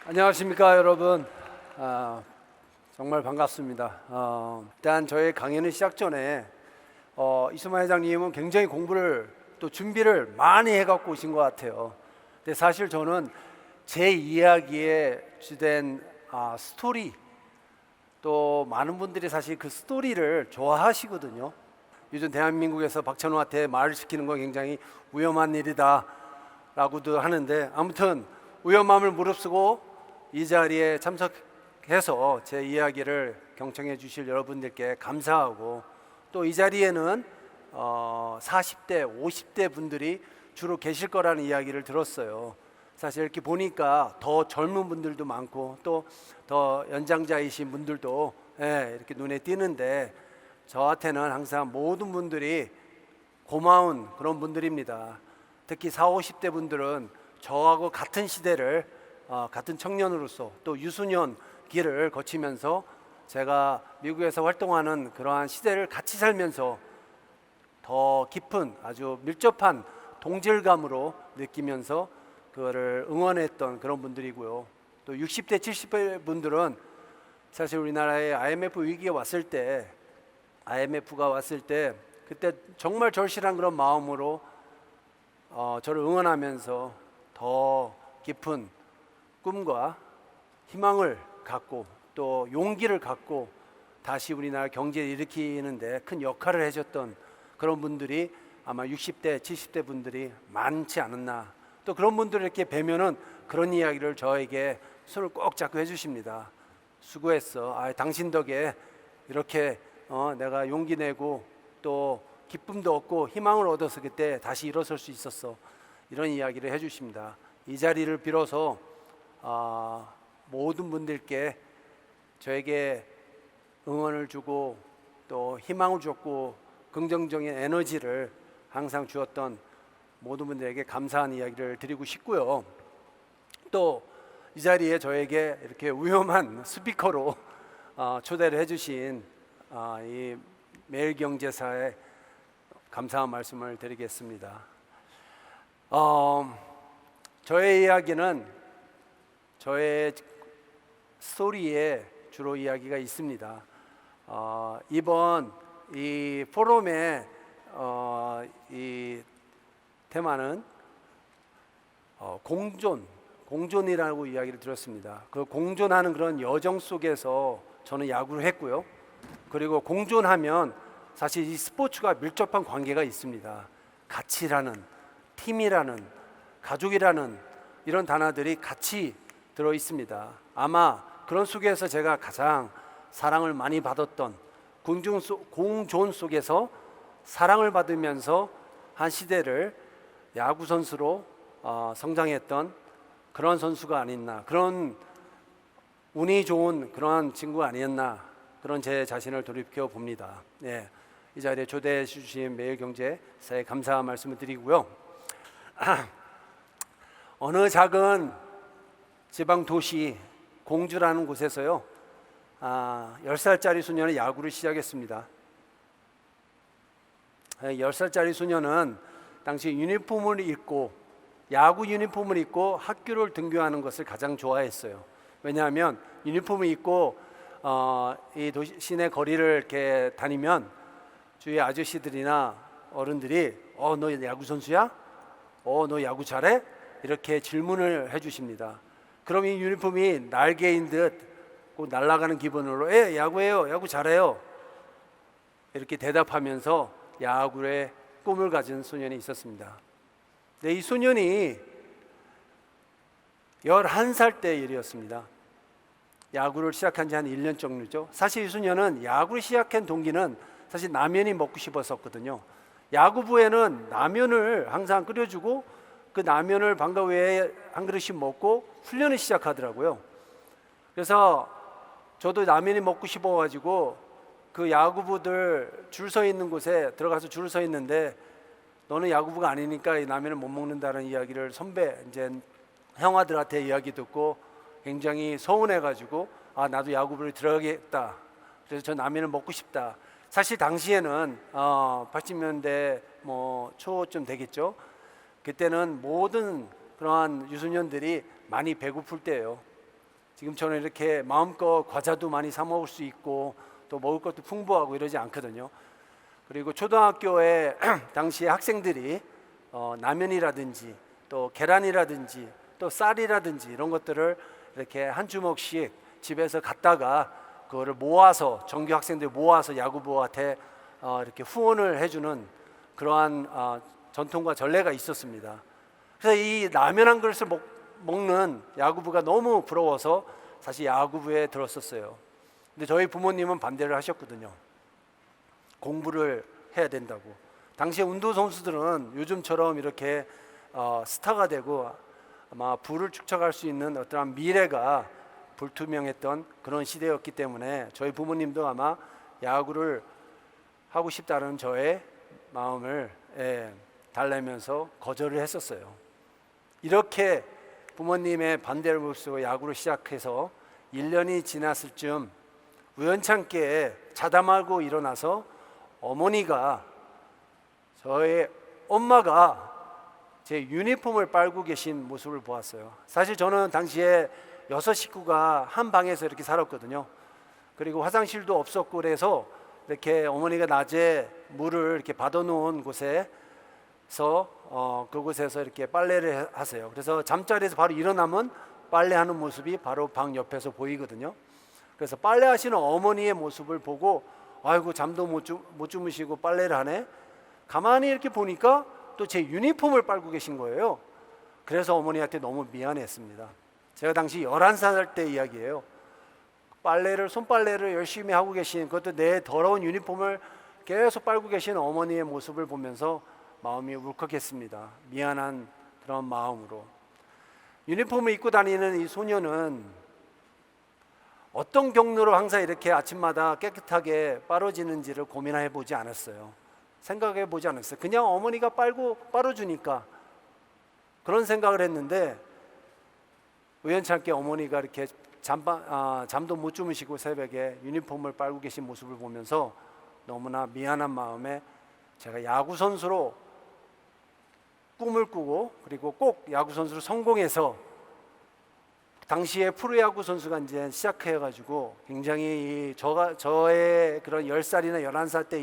안녕하십니까 여러분. 정말 반갑습니다. 일단 저희 강연을 시작 전에 이수만 회장님은 굉장히 공부를 또 준비를 많이 해갖고 오신 것 같아요. 근데 사실 저는 제 이야기에 주된 스토리, 또 많은 분들이 사실 그 스토리를 좋아하시거든요. 요즘 대한민국에서 박찬호한테 말을 시키는 건 굉장히 위험한 일이다 라고도 하는데, 아무튼 위험함을 무릅쓰고 이 자리에 참석해서 제 이야기를 경청해 주실 여러분들께 감사하고, 또 이 자리에는 40대, 50대 분들이 주로 계실 거라는 이야기를 들었어요. 사실 이렇게 보니까 더 젊은 분들도 많고 또 더 연장자이신 분들도 이렇게 눈에 띄는데, 저한테는 항상 모든 분들이 고마운 그런 분들입니다. 특히 40, 50대 분들은 저하고 같은 시대를 같은 청년으로서 또 유소년 길을 거치면서 제가 미국에서 활동하는 그러한 시대를 같이 살면서 더 깊은 아주 밀접한 동질감으로 느끼면서 그거를 응원했던 그런 분들이고요. 또 60대 70대 분들은 사실 우리나라에 IMF가 왔을 때 그때 정말 절실한 그런 마음으로 저를 응원하면서 더 깊은 꿈과 희망을 갖고 또 용기를 갖고 다시 우리나라 경제를 일으키는데 큰 역할을 해줬던 그런 분들이 아마 60대 70대 분들이 많지 않았나. 또 그런 분들을 이렇게 뵈면은 그런 이야기를 저에게 손을 꼭 잡고 해주십니다. 수고했어. 당신 덕에 이렇게 내가 용기 내고 또 기쁨도 얻고 희망을 얻어서 그때 다시 일어설 수 있었어. 이런 이야기를 해주십니다. 이 자리를 빌어서 모든 분들께 저에게 응원을 주고 또 희망을 줬고 긍정적인 에너지를 항상 주었던 모든 분들에게 감사한 이야기를 드리고 싶고요. 또 이 자리에 저에게 이렇게 위험한 스피커로 초대를 해주신 이 매일경제사에 감사한 말씀을 드리겠습니다. 저의 이야기는 저의 스토리에 주로 이야기가 있습니다. 이번 이 포럼의 이 테마는 공존이라고 이야기를 들었습니다. 그 공존하는 그런 여정 속에서 저는 야구를 했고요. 그리고 공존하면 사실 이 스포츠가 밀접한 관계가 있습니다. 가치라는, 팀이라는, 가족이라는 이런 단어들이 같이 들어 있습니다. 아마 그런 속에서 제가 가장 사랑을 많이 받았던 공존 속에서 사랑을 받으면서 한 시대를 야구 선수로 성장했던 그런 선수가 아니었나, 그런 운이 좋은 그러한 친구가 아니었나, 그런 제 자신을 돌이켜 봅니다. 이 자리에 초대해 주신 매일경제사에 감사한 말씀을 드리고요. 어느 작은 지방 도시 공주라는 곳에서요, 10살짜리 소년이 야구를 시작했습니다. 10살짜리 소년은 당시 야구 유니폼을 입고 학교를 등교하는 것을 가장 좋아했어요. 왜냐하면 유니폼을 입고 이 시내 거리를 이렇게 다니면 주위 아저씨들이나 어른들이 너 야구 선수야? 너 야구 잘해? 이렇게 질문을 해주십니다. 그럼 이 유니폼이 날개인 듯 꼭 날아가는 기분으로 야구해요, 야구 잘해요, 이렇게 대답하면서 야구의 꿈을 가진 소년이 있었습니다. 근데 이 소년이 11살 때 일이었습니다. 야구를 시작한 지 한 1년 정도죠. 사실 이 소년은 야구를 시작한 동기는 사실 라면이 먹고 싶었었거든요. 야구부에는 라면을 항상 끓여주고 그 라면을 방과 후에 한 그릇씩 먹고 훈련을 시작하더라고요. 그래서 저도 라면이 먹고 싶어가지고 그 야구부들 줄 서 있는 곳에 들어가서 줄을 서 있는데, 너는 야구부가 아니니까 이 라면을 못 먹는다는 이야기를 선배 이제 형아들한테 이야기 듣고 굉장히 서운해가지고 나도 야구부를 들어가겠다. 그래서 저 라면을 먹고 싶다. 사실 당시에는 80년대 초쯤 되겠죠. 그때는 모든 그러한 유소년들이 많이 배고플 때예요. 지금처럼 이렇게 마음껏 과자도 많이 사 먹을 수 있고 또 먹을 것도 풍부하고 이러지 않거든요. 그리고 초등학교에 당시에 학생들이 라면이라든지 또 계란이라든지 또 쌀이라든지 이런 것들을 이렇게 한 주먹씩 집에서 갖다가 그거를 모아서 정규 학생들 모아서 야구부한테 이렇게 후원을 해주는 그러한 전통과 전례가 있었습니다. 그래서 이 라면 한 그릇을 먹는 야구부가 너무 부러워서 사실 야구부에 들었었어요. 근데 저희 부모님은 반대를 하셨거든요. 공부를 해야 된다고. 당시에 운동선수들은 요즘처럼 이렇게 스타가 되고 아마 부를 축적할 수 있는 어떠한 미래가 불투명했던 그런 시대였기 때문에 저희 부모님도 아마 야구를 하고 싶다는 저의 마음을 달래면서 거절을 했었어요. 이렇게 부모님의 반대를 무릅쓰고 야구를 시작해서 1년이 지났을 즈음 우연찮게 자담하고 일어나서 어머니가 저의 엄마가 제 유니폼을 빨고 계신 모습을 보았어요. 사실 저는 당시에 6 식구가 한 방에서 이렇게 살았거든요. 그리고 화장실도 없었고 그래서 이렇게 어머니가 낮에 물을 이렇게 받아놓은 곳에서 그곳에서 이렇게 빨래를 하세요. 그래서 잠자리에서 바로 일어나면 빨래하는 모습이 바로 방 옆에서 보이거든요. 그래서 빨래하시는 어머니의 모습을 보고 아이고 잠도 못 주무시고 빨래를 하네. 가만히 이렇게 보니까 또 제 유니폼을 빨고 계신 거예요. 그래서 어머니한테 너무 미안했습니다. 제가 당시 11살 때 이야기예요. 손빨래를 열심히 하고 계신, 그것도 내 더러운 유니폼을 계속 빨고 계신 어머니의 모습을 보면서 마음이 울컥했습니다. 미안한 그런 마음으로. 유니폼을 입고 다니는 이 소녀는 어떤 경로로 항상 이렇게 아침마다 깨끗하게 빨아지는지를 고민해 보지 않았어요. 생각해 보지 않았어요. 그냥 어머니가 빨아주니까 그런 생각을 했는데 우연찮게 어머니가 이렇게 잠도 못 주무시고 새벽에 유니폼을 빨고 계신 모습을 보면서 너무나 미안한 마음에 제가 야구 선수로 꿈을 꾸고 그리고 꼭 야구 선수로 성공해서 당시에 프로야구 선수가 이제 시작해가지고 굉장히 저의 그런 10살이나 11살 때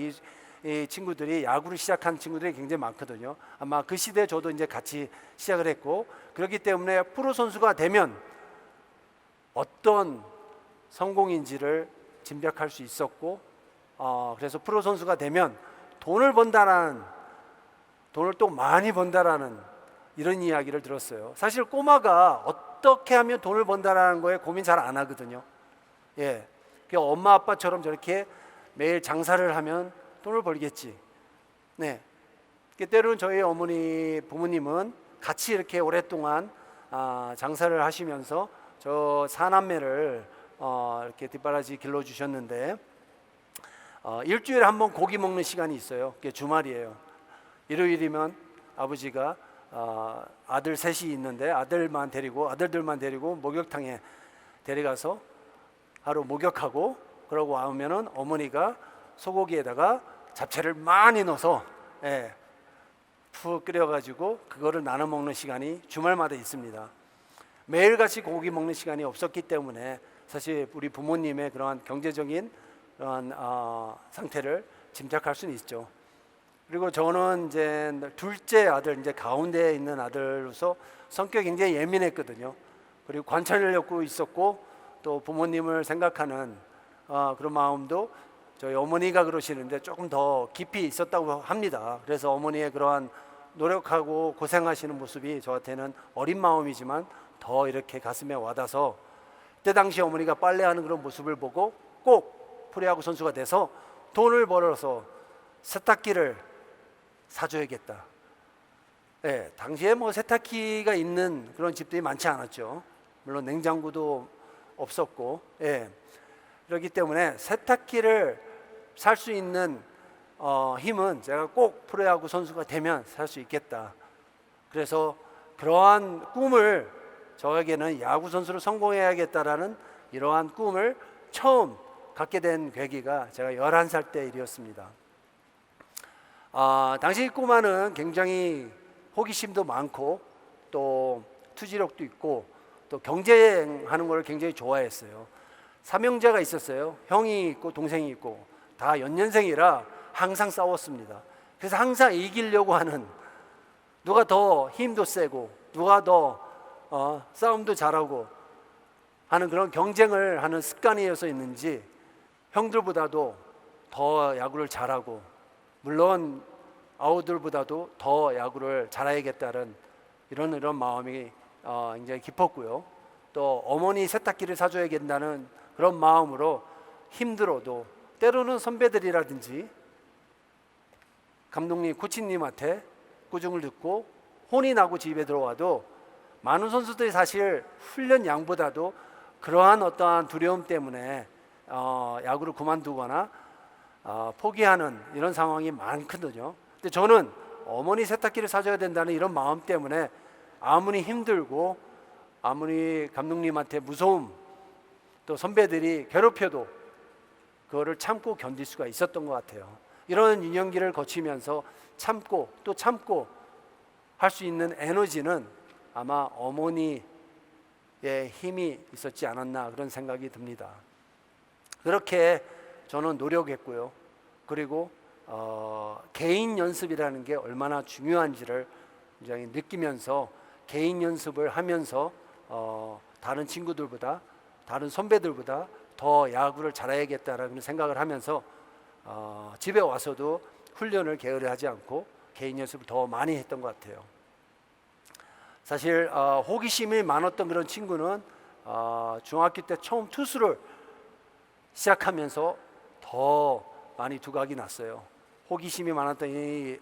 이 친구들이 야구를 시작한 친구들이 굉장히 많거든요. 아마 그 시대에 저도 이제 같이 시작을 했고 그렇기 때문에 프로 선수가 되면 어떤 성공인지를 짐작할 수 있었고 그래서 프로 선수가 되면 돈을 또 많이 번다라는 이런 이야기를 들었어요. 사실 꼬마가 어떻게 하면 돈을 번다라는 거에 고민 잘 안 하거든요. 예, 엄마 아빠처럼 저렇게 매일 장사를 하면 돈을 벌겠지. 네, 때로는 저희 부모님은 같이 이렇게 오랫동안 장사를 하시면서 저 사남매를 이렇게 뒷바라지 길러주셨는데 일주일에 한 번 고기 먹는 시간이 있어요. 그게 주말이에요. 일요일이면 아버지가 아들 셋이 있는데 아들들만 데리고 목욕탕에 데려가서 하루 목욕하고 그러고 와면은 어머니가 소고기에다가 잡채를 많이 넣어서 푹 끓여가지고 그거를 나눠 먹는 시간이 주말마다 있습니다. 매일같이 고기 먹는 시간이 없었기 때문에 사실 우리 부모님의 그러한 경제적인 그러한 상태를 짐작할 수는 있죠. 그리고 저는 이제 둘째 아들, 이제 가운데에 있는 아들로서 성격이 굉장히 예민했거든요. 그리고 관찰을 갖고 있었고 또 부모님을 생각하는 그런 마음도 저희 어머니가 그러시는데 조금 더 깊이 있었다고 합니다. 그래서 어머니의 그러한 노력하고 고생하시는 모습이 저한테는 어린 마음이지만 더 이렇게 가슴에 와닿아서 그때 당시 어머니가 빨래하는 그런 모습을 보고 꼭 프로야구 선수가 돼서 돈을 벌어서 세탁기를 사줘야겠다. 네, 당시에 뭐 세탁기가 있는 그런 집들이 많지 않았죠. 물론 냉장고도 없었고, 그렇기 때문에 세탁기를 살 수 있는 힘은 제가 꼭 프로야구 선수가 되면 살 수 있겠다. 그래서 그러한 꿈을 저에게는 야구 선수로 성공해야겠다라는 이러한 꿈을 처음 갖게 된 계기가 제가 11살 때 일이었습니다. 당시 꼬마는 굉장히 호기심도 많고 또 투지력도 있고 또 경쟁하는 걸 굉장히 좋아했어요. 삼형제가 있었어요. 형이 있고 동생이 있고 다 연년생이라 항상 싸웠습니다. 그래서 항상 이기려고 하는, 누가 더 힘도 세고 누가 더 싸움도 잘하고 하는 그런 경쟁을 하는 습관이어서 있는지 형들보다도 더 야구를 잘하고, 물론 아우들보다도 더 야구를 잘해야겠다는 이런 마음이 굉장히 깊었고요. 또 어머니 세탁기를 사줘야겠다는 그런 마음으로 힘들어도 때로는 선배들이라든지 감독님, 코치님한테 꾸중을 듣고 혼이 나고 집에 들어와도 많은 선수들이 사실 훈련 양보다도 그러한 어떠한 두려움 때문에 야구를 그만두거나 포기하는 이런 상황이 많거든요. 근데 저는 어머니 세탁기를 사줘야 된다는 이런 마음 때문에 아무리 힘들고 아무리 감독님한테 무서움, 또 선배들이 괴롭혀도 그거를 참고 견딜 수가 있었던 것 같아요. 이런 유년기를 거치면서 참고 또 참고 할 수 있는 에너지는 아마 어머니의 힘이 있었지 않았나 그런 생각이 듭니다. 그렇게 저는 노력했고요. 그리고 개인 연습이라는 게 얼마나 중요한지를 굉장히 느끼면서 개인 연습을 하면서 다른 친구들보다, 다른 선배들보다 더 야구를 잘해야겠다라는 생각을 하면서 집에 와서도 훈련을 게으르하지 않고 개인 연습을 더 많이 했던 것 같아요. 사실 호기심이 많았던 그런 친구는 중학교 때 처음 투수를 시작하면서 더 많이 두각이 났어요. 호기심이 많았던 이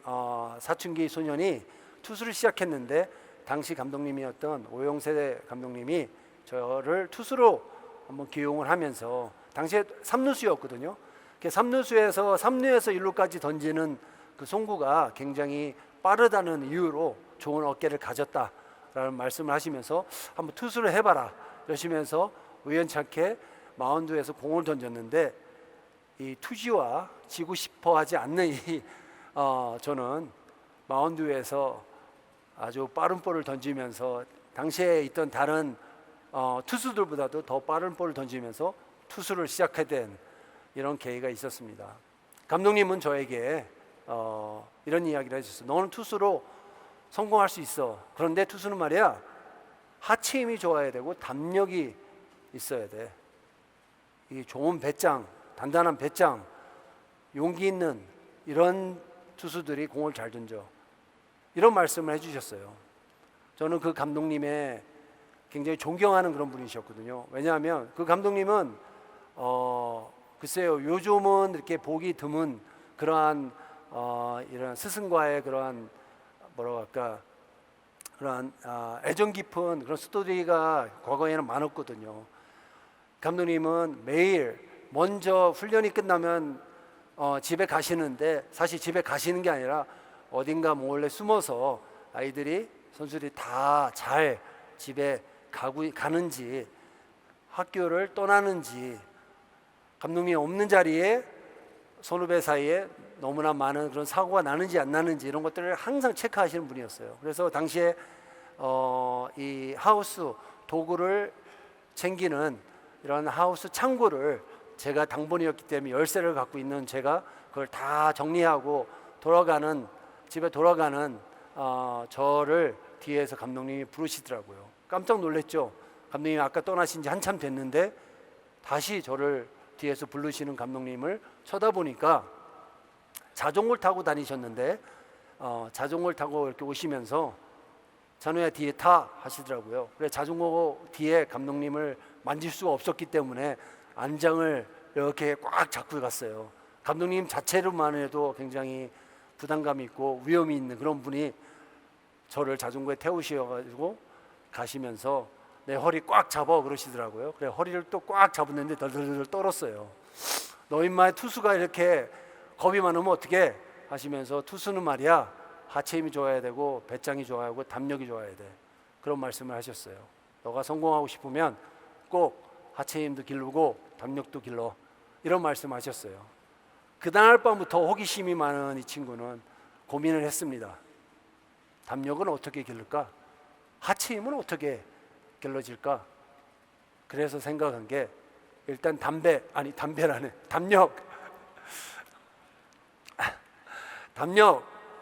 사춘기 소년이 투수를 시작했는데 당시 감독님이었던 오영세 감독님이 저를 투수로 한번 기용을 하면서, 당시에 3루수였거든요. 3루수에서 3루에서 1루까지 던지는 그 송구가 굉장히 빠르다는 이유로 좋은 어깨를 가졌다라는 말씀을 하시면서 한번 투수를 해봐라 이러시면서 우연찮게 마운드에서 공을 던졌는데, 이 투지와 지고 싶어 하지 않는 저는 마운드 위에서 아주 빠른 볼을 던지면서 당시에 있던 다른 투수들보다도 더 빠른 볼을 던지면서 투수를 시작하게 된 이런 계기가 있었습니다. 감독님은 저에게 이런 이야기를 해주셨어요. 너는 투수로 성공할 수 있어. 그런데 투수는 말이야, 하체 힘이 좋아야 되고 담력이 있어야 돼. 이 좋은 배짱, 단단한 배짱, 용기 있는 이런 투수들이 공을 잘 던져. 이런 말씀을 해주셨어요. 저는 그 감독님의 굉장히 존경하는 그런 분이셨거든요. 왜냐하면 그 감독님은 글쎄요, 요즘은 이렇게 보기 드문 그러한 이런 스승과의 그러한 뭐라고 할까, 그러한 애정 깊은 그런 스토리가 과거에는 많았거든요. 감독님은 매일 먼저 훈련이 끝나면 집에 가시는데, 사실 집에 가시는 게 아니라 어딘가 몰래 숨어서 아이들이, 선수들이 다 잘 집에 가는지, 학교를 떠나는지, 감독님이 없는 자리에 선후배 사이에 너무나 많은 그런 사고가 나는지 안 나는지 이런 것들을 항상 체크하시는 분이었어요. 그래서 당시에 이 하우스 도구를 챙기는 이런 하우스 창고를, 제가 당번이었기 때문에 열쇠를 갖고 있는 제가 그걸 다 정리하고 집에 돌아가는 저를 뒤에서 감독님이 부르시더라고요. 깜짝 놀랐죠. 감독님이 아까 떠나신 지 한참 됐는데 다시 저를 뒤에서 부르시는 감독님을 쳐다보니까 자전거를 타고 다니셨는데 자전거를 타고 이렇게 오시면서 찬우야 뒤에 타 하시더라고요. 그래 자전거 뒤에 감독님을 만질 수가 없었기 때문에 안장을 이렇게 꽉 잡고 갔어요. 감독님 자체로만 해도 굉장히 부담감이 있고 위험이 있는 그런 분이 저를 자전거에 태우셔가지고 가시면서 내 허리 꽉 잡아 그러시더라고요. 그래 허리를 또 꽉 잡았는데 덜덜덜 떨었어요. 너 인마 투수가 이렇게 겁이 많으면 어떻게 하시면서, 투수는 말이야 하체 힘이 좋아야 되고 배짱이 좋아야 하고 담력이 좋아야 돼. 그런 말씀을 하셨어요. 너가 성공하고 싶으면 꼭 하체 힘도 기르고 담력도 길러. 이런 말씀 하셨어요. 그날 밤부터 호기심이 많은 이 친구는 고민을 했습니다. 담력은 어떻게 기를까? 하체 힘은 어떻게 길러질까? 그래서 생각한 게 일단 담배라네. 담력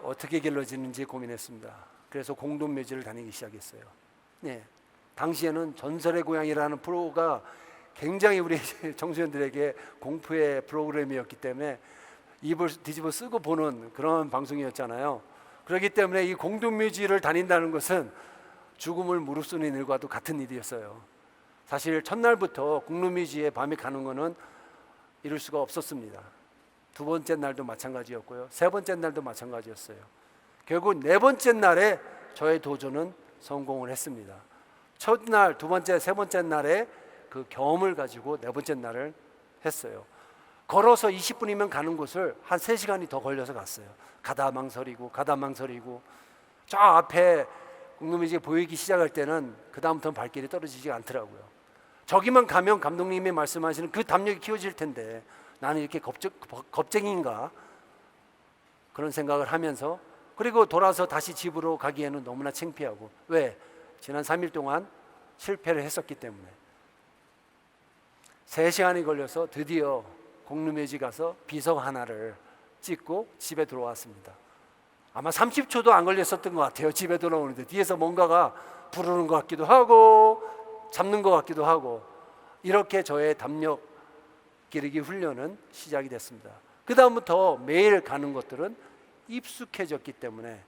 어떻게 길러지는지 고민했습니다. 그래서 공동묘지를 다니기 시작했어요. 네, 당시에는 전설의 고향이라는 프로가 굉장히 우리 청소년들에게 공포의 프로그램이었기 때문에 입을 뒤집어 쓰고 보는 그런 방송이었잖아요. 그렇기 때문에 이 공동묘지를 다닌다는 것은 죽음을 무릅쓰는 일과도 같은 일이었어요. 사실 첫날부터 공동묘지에 밤에 가는 것은 이룰 수가 없었습니다. 두 번째 날도 마찬가지였고요. 세 번째 날도 마찬가지였어요. 결국 네 번째 날에 저의 도전은 성공을 했습니다. 첫날, 두 번째, 세 번째 날에 그 경험을 가지고 네 번째 날을 했어요. 걸어서 20분이면 가는 곳을 한 3시간이 더 걸려서 갔어요. 가다 망설이고 저 앞에 공동묘지가 보이기 시작할 때는 그 다음부터는 발길이 떨어지지 않더라고요. 저기만 가면 감독님이 말씀하시는 그 담력이 키워질 텐데 나는 이렇게 겁쟁이인가 그런 생각을 하면서, 그리고 돌아서 다시 집으로 가기에는 너무나 창피하고, 왜? 지난 3일 동안 실패를 했었기 때문에. 3시간이 걸려서 드디어 공동묘지 가서 비석 하나를 찍고 집에 들어왔습니다. 아마 30초도 안 걸렸었던 것 같아요. 집에 돌아오는데 뒤에서 뭔가가 부르는 것 같기도 하고 잡는 것 같기도 하고, 이렇게 저의 담력 기르기 훈련은 시작이 됐습니다. 그 다음부터 매일 가는 것들은 익숙해졌기 때문에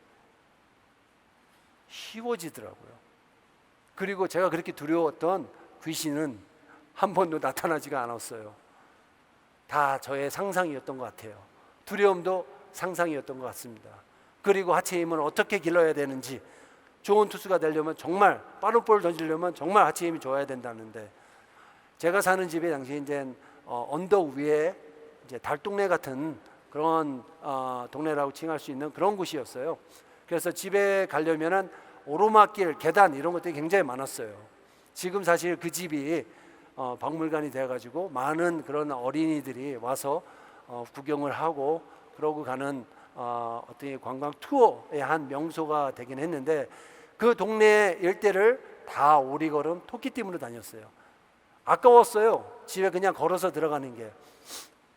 쉬워지더라고요. 그리고 제가 그렇게 두려웠던 귀신은 한 번도 나타나지가 않았어요. 다 저의 상상이었던 것 같아요. 두려움도 상상이었던 것 같습니다. 그리고 하체 힘을 어떻게 길러야 되는지, 좋은 투수가 되려면 정말 빠른 볼을 던지려면 정말 하체 힘이 좋아야 된다는데, 제가 사는 집에 당시 이제 언덕 위에 이제 달동네 같은 그런 동네라고 칭할 수 있는 그런 곳이었어요. 그래서 집에 가려면은 오르막길, 계단 이런 것들이 굉장히 많았어요. 지금 사실 그 집이 박물관이 되어가지고 많은 그런 어린이들이 와서 구경을 하고 그러고 가는 어떤 관광 투어의 한 명소가 되긴 했는데, 그 동네 일대를 다 오리걸음 토끼띠으로 다녔어요. 아까웠어요. 집에 그냥 걸어서 들어가는 게.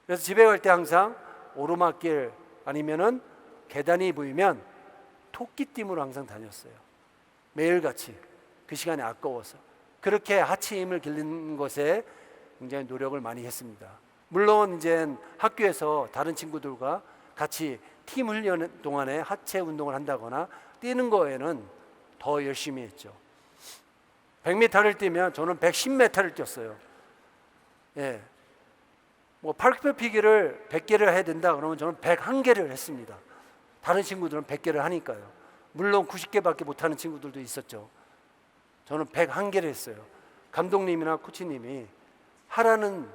그래서 집에 갈 때 항상 오르막길 아니면은 계단이 보이면 토끼띠으로 항상 다녔어요. 매일같이. 그 시간이 아까워서. 그렇게 하체 힘을 기르는 것에 굉장히 노력을 많이 했습니다. 물론 이제 학교에서 다른 친구들과 같이 팀 훈련 동안에 하체 운동을 한다거나 뛰는 거에는 더 열심히 했죠. 100m를 뛰면 저는 110m를 뛰었어요. 예. 뭐 8km 피기를 100개를 해야 된다 그러면 저는 101개를 했습니다. 다른 친구들은 100개를 하니까요. 물론 90개밖에 못하는 친구들도 있었죠. 저는 101개를 했어요. 감독님이나 코치님이 하라는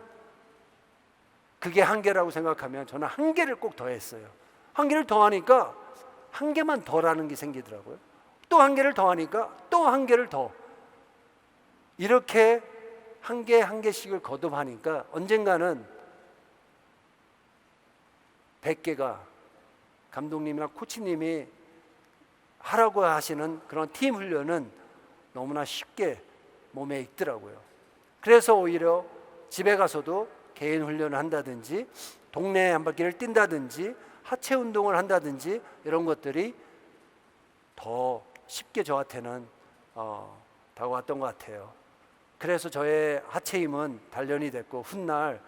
그게 한계라고 생각하면 저는 한 개를 꼭 더 했어요. 한 개를 더 하니까 한 개만 더라는 게 생기더라고요. 또 한 개를 더 하니까 또 한 개를 더. 이렇게 한 개 한 개씩을 거듭하니까 언젠가는 100개가 감독님이나 코치님이 하라고 하시는 그런 팀 훈련은 너무나 쉽게 몸에 익더라고요. 그래서 오히려 집에 가서도 개인 훈련을 한다든지 동네 한 바퀴를 뛴다든지 하체 운동을 한다든지 이런 것들이 더 쉽게 저한테는 다가왔던 것 같아요. 그래서 저의 하체 힘은 단련이 됐고, 훗날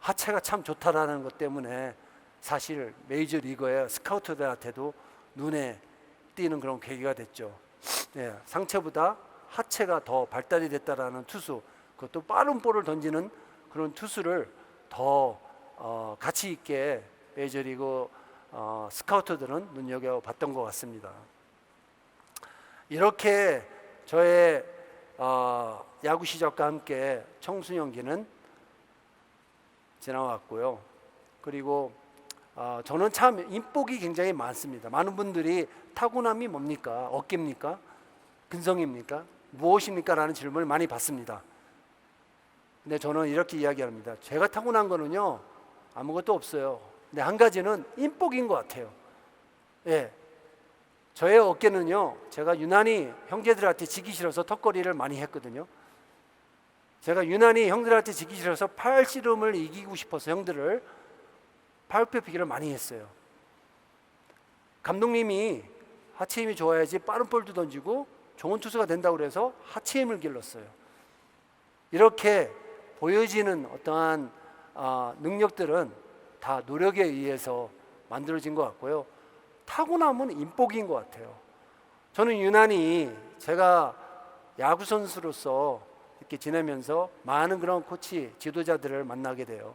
하체가 참 좋다라는 것 때문에 사실 메이저리거의 스카우터들한테도 눈에 띄는 그런 계기가 됐죠. 네, 상체보다 하체가 더 발달이 됐다라는 투수, 그것도 빠른 볼을 던지는 그런 투수를 더 가치 있게 메이저리그 스카우터들은 눈여겨봤던 것 같습니다. 이렇게 저의 야구 시작과 함께 청소년기는 지나왔고요. 그리고 저는 참 인복이 굉장히 많습니다. 많은 분들이 타고남이 뭡니까? 어깨입니까? 근성입니까? 무엇입니까? 라는 질문을 많이 받습니다. 근데 저는 이렇게 이야기합니다. 제가 타고난 거는요 아무것도 없어요. 근데 한 가지는 인복인 것 같아요. 예, 저의 어깨는요, 제가 유난히 형제들한테 지기 싫어서 턱걸이를 많이 했거든요. 제가 유난히 형들한테 지기 싫어서 팔씨름을 이기고 싶어서 형들을 팔굽혀펴기를 많이 했어요. 감독님이 하체 힘이 좋아야지 빠른 볼도 던지고 좋은 투수가 된다고 그래서 하체 힘을 길렀어요. 이렇게 보여지는 어떠한 능력들은 다 노력에 의해서 만들어진 것 같고요. 타고남은 인복인 것 같아요. 저는 유난히 제가 야구 선수로서 이렇게 지내면서 많은 그런 코치, 지도자들을 만나게 돼요.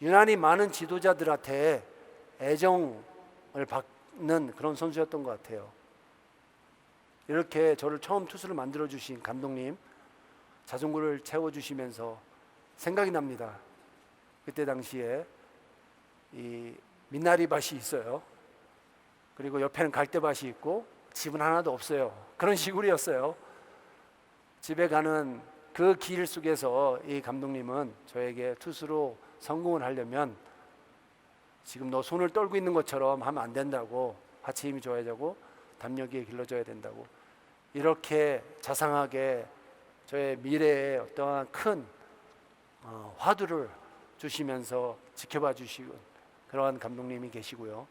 유난히 많은 지도자들한테 애정을 받는 그런 선수였던 것 같아요. 이렇게 저를 처음 투수를 만들어 주신 감독님, 자전거를 채워주시면서 생각이 납니다. 그때 당시에 이 민나리 밭이 있어요. 그리고 옆에는 갈대밭이 있고 집은 하나도 없어요. 그런 시골이었어요. 집에 가는 그 길 속에서 이 감독님은 저에게 투수로 성공을 하려면 지금 너 손을 떨고 있는 것처럼 하면 안 된다고, 하체 힘이 좋아야 되고 담력이 길러져야 된다고, 이렇게 자상하게 저의 미래에 어떠한 큰 화두를 주시면서 지켜봐 주시고 그러한 감독님이 계시고요.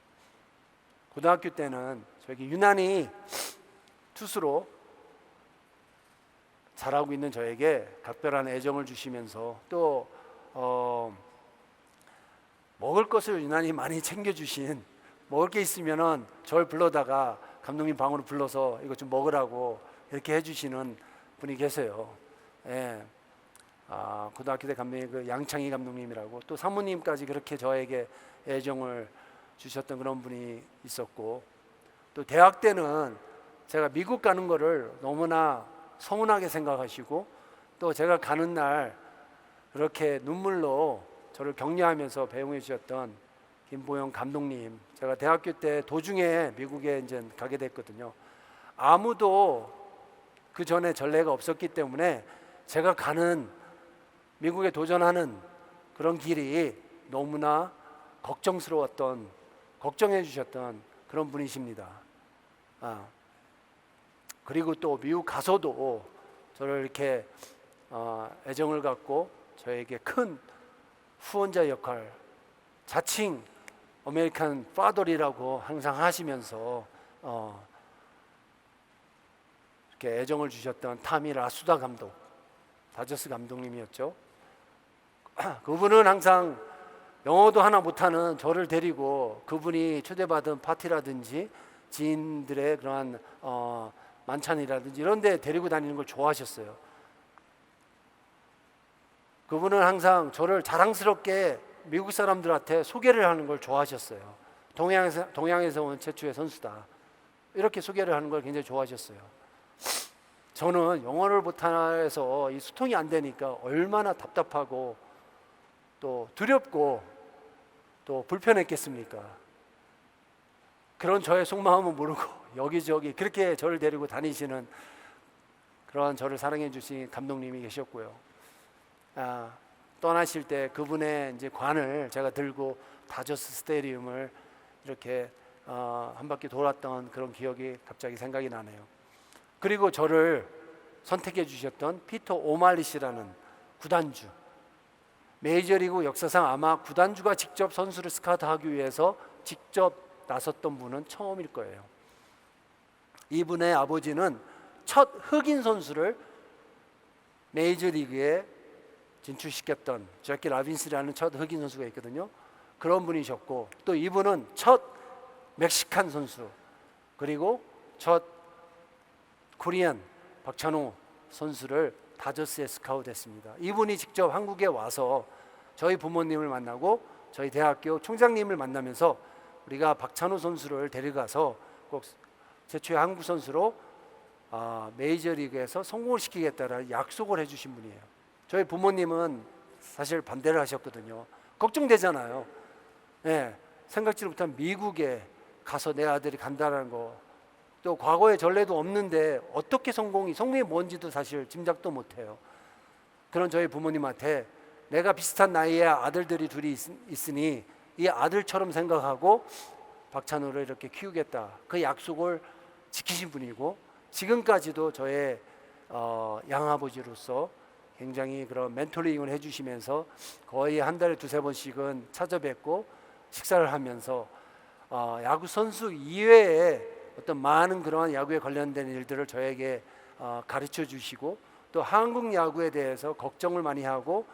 고등학교 때는 저에게 유난히 투수로 잘하고 있는 저에게 각별한 애정을 주시면서 또 먹을 것을 유난히 많이 챙겨주신, 먹을 게 있으면은 저를 불러다가 감독님 방으로 불러서 이거 좀 먹으라고 이렇게 해주시는 분이 계세요. 예. 고등학교 때 감독님 그 양창희 감독님이라고, 또 사모님까지 그렇게 저에게 애정을 주셨던 그런 분이 있었고, 또 대학 때는 제가 미국 가는 거를 너무나 서운하게 생각하시고, 또 제가 가는 날 그렇게 눈물로 저를 격려하면서 배웅해 주셨던 김보영 감독님, 제가 대학교 때 도중에 미국에 이제 가게 됐거든요. 아무도 그 전에 전례가 없었기 때문에 제가 가는 미국에 도전하는 그런 길이 너무나 걱정스러웠던, 걱정해 주셨던 그런 분이십니다. 그리고 또 미국 가서도 저를 이렇게 애정을 갖고 저에게 큰 후원자 역할, 자칭 아메리칸 파더리라고 항상 하시면서 이렇게 애정을 주셨던 타미 라수다 감독, 다저스 감독님이었죠. 그분은 항상 영어도 하나 못하는 저를 데리고 그분이 초대받은 파티라든지 지인들의 그러한 만찬이라든지 이런 데 데리고 다니는 걸 좋아하셨어요. 그분은 항상 저를 자랑스럽게 미국 사람들한테 소개를 하는 걸 좋아하셨어요. 동양에서 온 최초의 선수다, 이렇게 소개를 하는 걸 굉장히 좋아하셨어요. 저는 영어를 못해서 이 소통이 안 되니까 얼마나 답답하고 또 두렵고 또 불편했겠습니까? 그런 저의 속마음은 모르고 여기저기 그렇게 저를 데리고 다니시는 그런 저를 사랑해 주신 감독님이 계셨고요. 떠나실 때 그분의 이제 관을 제가 들고 다저스 스테디움을 이렇게 한 바퀴 돌았던 그런 기억이 갑자기 생각이 나네요. 그리고 저를 선택해 주셨던 피터 오말리시라는 구단주, 메이저리그 역사상 아마 구단주가 직접 선수를 스카우트하기 위해서 직접 나섰던 분은 처음일 거예요. 이분의 아버지는 첫 흑인 선수를 메이저리그에 진출시켰던 제키 라빈스라는 첫 흑인 선수가 있거든요. 그런 분이셨고, 또 이분은 첫 멕시칸 선수, 그리고 첫 코리안 박찬호 선수를 다저스에 스카우트했습니다. 이분이 직접 한국에 와서 저희 부모님을 만나고 저희 대학교 총장님을 만나면서 우리가 박찬호 선수를 데려가서 꼭 최초의 한국 선수로 메이저리그에서 성공을 시키겠다라는 약속을 해주신 분이에요. 저희 부모님은 사실 반대를 하셨거든요. 걱정되잖아요. 네, 생각지도 못한 미국에 가서 내 아들이 간다는 거, 또 과거의 전례도 없는데 어떻게 성공이 뭔지도 사실 짐작도 못해요. 그런 저희 부모님한테 내가 비슷한 나이의 아들들이 둘이 있으니 이 아들처럼 생각하고 박찬호를 이렇게 키우겠다, 그 약속을 지키신 분이고, 지금까지도 저의 양아버지로서 굉장히 그런 멘토링을 해주시면서 거의 한 달에 두세 번씩은 찾아뵙고 식사를 하면서 야구 선수 이외에 어떤 많은 그러한 야구에 관련된 일들을 저에게 가르쳐 주시고, 또 한국 야구에 대해서 걱정을 많이 하고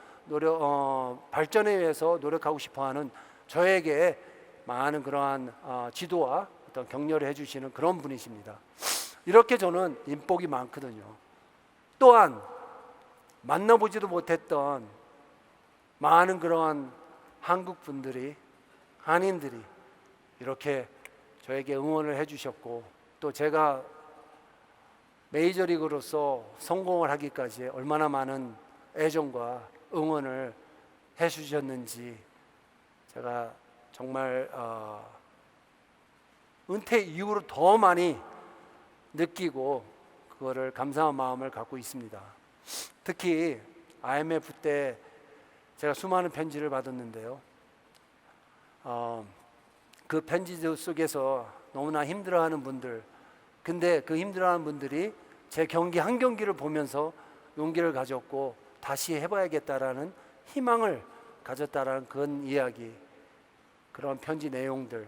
발전에 위해서 노력하고 싶어하는 저에게 많은 그러한 지도와 어떤 격려를 해주시는 그런 분이십니다. 이렇게 저는 인복이 많거든요. 또한 만나보지도 못했던 많은 그러한 한국 분들이, 한인들이 이렇게 저에게 응원을 해주셨고, 또 제가 메이저리그로서 성공을 하기까지 얼마나 많은 애정과 응원을 해주셨는지 제가 정말 은퇴 이후로 더 많이 느끼고 그거를 감사한 마음을 갖고 있습니다. 특히 IMF 때 제가 수많은 편지를 받았는데요. 그 편지들 속에서 너무나 힘들어하는 분들, 근데 그 힘들어하는 분들이 제 경기 한 경기를 보면서 용기를 가졌고 다시 해봐야겠다라는 희망을 가졌다라는 그런 이야기, 그런 편지 내용들,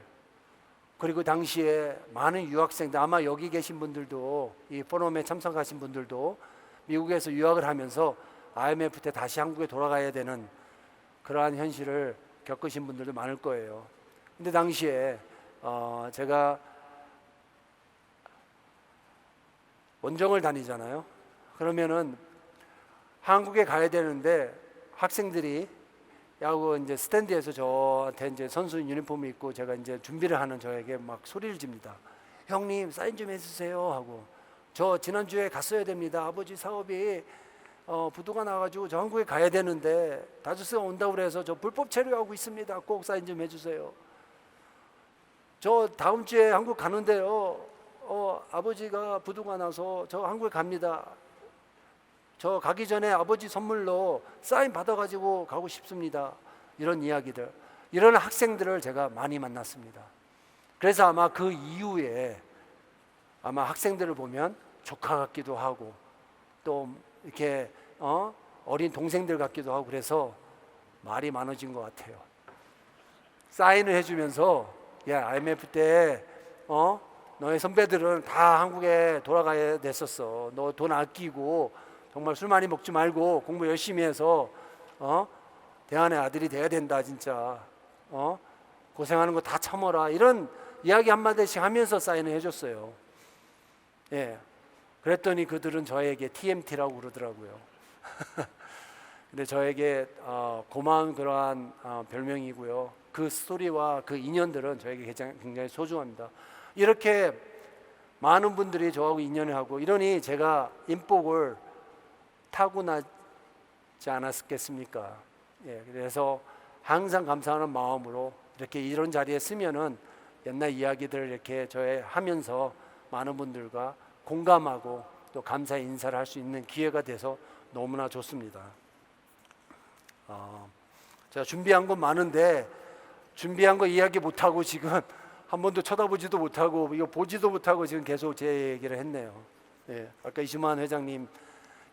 그리고 당시에 많은 유학생들, 아마 여기 계신 분들도, 이 포럼에 참석하신 분들도 미국에서 유학을 하면서 IMF 때 다시 한국에 돌아가야 되는 그러한 현실을 겪으신 분들도 많을 거예요. 근데 당시에 제가 원정을 다니잖아요. 그러면은 한국에 가야 되는데 학생들이 야구 이제 스탠드에서 저한테 이제 선수 유니폼을 입고 제가 이제 준비를 하는 저에게 막 소리를 집니다. 형님 사인 좀 해주세요 하고, 저 지난주에 갔어야 됩니다. 아버지 사업이 부도가 나가지고 저 한국에 가야 되는데 다저스가 온다고 그래서 저 불법 체류하고 있습니다. 꼭 사인 좀 해주세요. 저 다음 주에 한국 가는데요. 아버지가 부도가 나서 저 한국에 갑니다. 저 가기 전에 아버지 선물로 사인 받아가지고 가고 싶습니다. 이런 이야기들, 이런 학생들을 제가 많이 만났습니다. 그래서 아마 그 이후에 아마 학생들을 보면 조카 같기도 하고 또 이렇게 어린 동생들 같기도 하고 그래서 말이 많아진 것 같아요. 사인을 해주면서 야, IMF 때 너의 선배들은 다 한국에 돌아가야 됐었어. 너 돈 아끼고 정말 술 많이 먹지 말고 공부 열심히 해서 대안의 아들이 돼야 된다 진짜. 고생하는 거 다 참아라. 이런 이야기 한마디씩 하면서 사인을 해줬어요. 예. 그랬더니 그들은 저에게 TMT라고 그러더라고요. 근데 저에게 고마운 그러한 별명이고요. 그 스토리와 그 인연들은 저에게 굉장히 소중합니다. 이렇게 많은 분들이 저하고 인연을 하고 이러니 제가 인복을 타고나지 않았겠습니까? 예, 그래서 항상 감사하는 마음으로 이렇게 이런 자리에 쓰면은 옛날 이야기들을 이렇게 저에 하면서 많은 분들과 공감하고 또 감사 인사를 할 수 있는 기회가 돼서 너무나 좋습니다. 제가 준비한 건 많은데 준비한 거 이야기 못하고 지금 한 번도 쳐다보지도 못하고 이거 보지도 못하고 지금 계속 제 얘기를 했네요. 예, 아까 이수만 회장님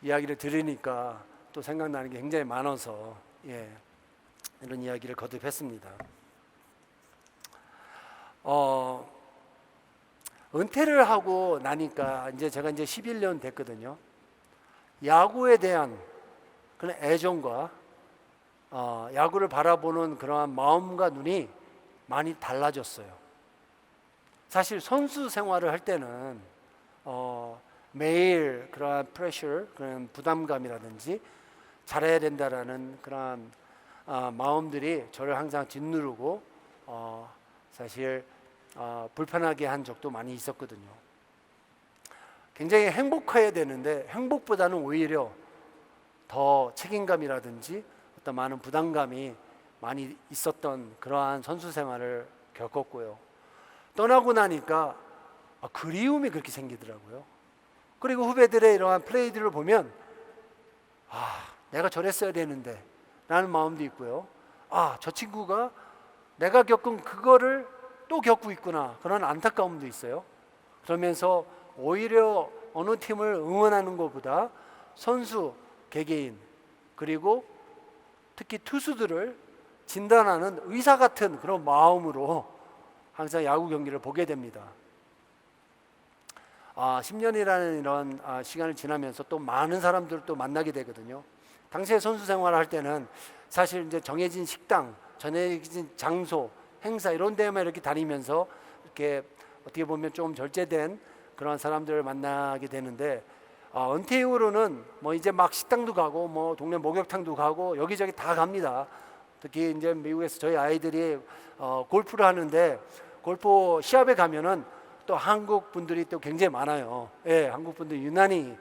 이야기를 들으니까 또 생각나는 게 굉장히 많아서 이런 이야기를 거듭했습니다. 은퇴를 하고 나니까 이제 제가 이제 11년 됐거든요. 야구에 대한 그런 애정과 야구를 바라보는 그러한 마음과 눈이 많이 달라졌어요. 사실 선수 생활을 할 때는 매일 그러한 프레셔, 그런 부담감이라든지 잘해야 된다라는 그러한 마음들이 저를 항상 짓누르고 사실 불편하게 한 적도 많이 있었거든요. 굉장히 행복해야 되는데 행복보다는 오히려 더 책임감이라든지 어떤 많은 부담감이 많이 있었던 그러한 선수 생활을 겪었고요. 떠나고 나니까 그리움이 그렇게 생기더라고요. 그리고 후배들의 이러한 플레이들을 보면 내가 저랬어야 되는데 라는 마음도 있고요. 저 친구가 내가 겪은 그거를 또 겪고 있구나, 그런 안타까움도 있어요. 그러면서 오히려 어느 팀을 응원하는 것보다 선수, 개개인, 그리고 특히 투수들을 진단하는 의사 같은 그런 마음으로 항상 야구 경기를 보게 됩니다. 10년이라는 이런 시간을 지나면서 또 많은 사람들을 또 만나게 되거든요. 당시에 선수 생활을 할 때는 사실 이제 정해진 식당, 정해진 장소, 행사 이런 데만 이렇게 다니면서 이렇게 어떻게 보면 좀 절제된 그런 사람들을 만나게 되는데, 은퇴 이후로는 뭐 이제 막 식당도 가고 뭐 동네 목욕탕도 가고 여기저기 다 갑니다. 특히 이제 미국에서 저희 아이들이 골프를 하는데, 골프 시합에 가면은 또 한국 분들이 또 굉장히 많아요. 예, 한국 분들 유난히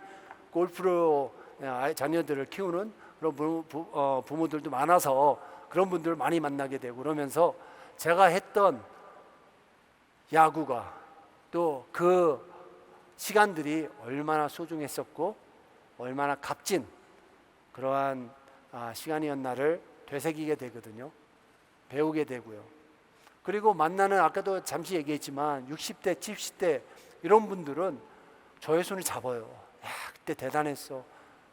골프로 자녀들을 키우는 그런 부모들도 많아서 그런 분들을 많이 만나게 되고, 그러면서 제가 했던 야구가 또 그 시간들이 얼마나 소중했었고 얼마나 값진 그러한 시간이었나를 되새기게 되거든요. 배우게 되고요. 그리고 만나는, 아까도 잠시 얘기했지만 60대, 70대 이런 분들은 저의 손을 잡아요. 야, 그때 대단했어.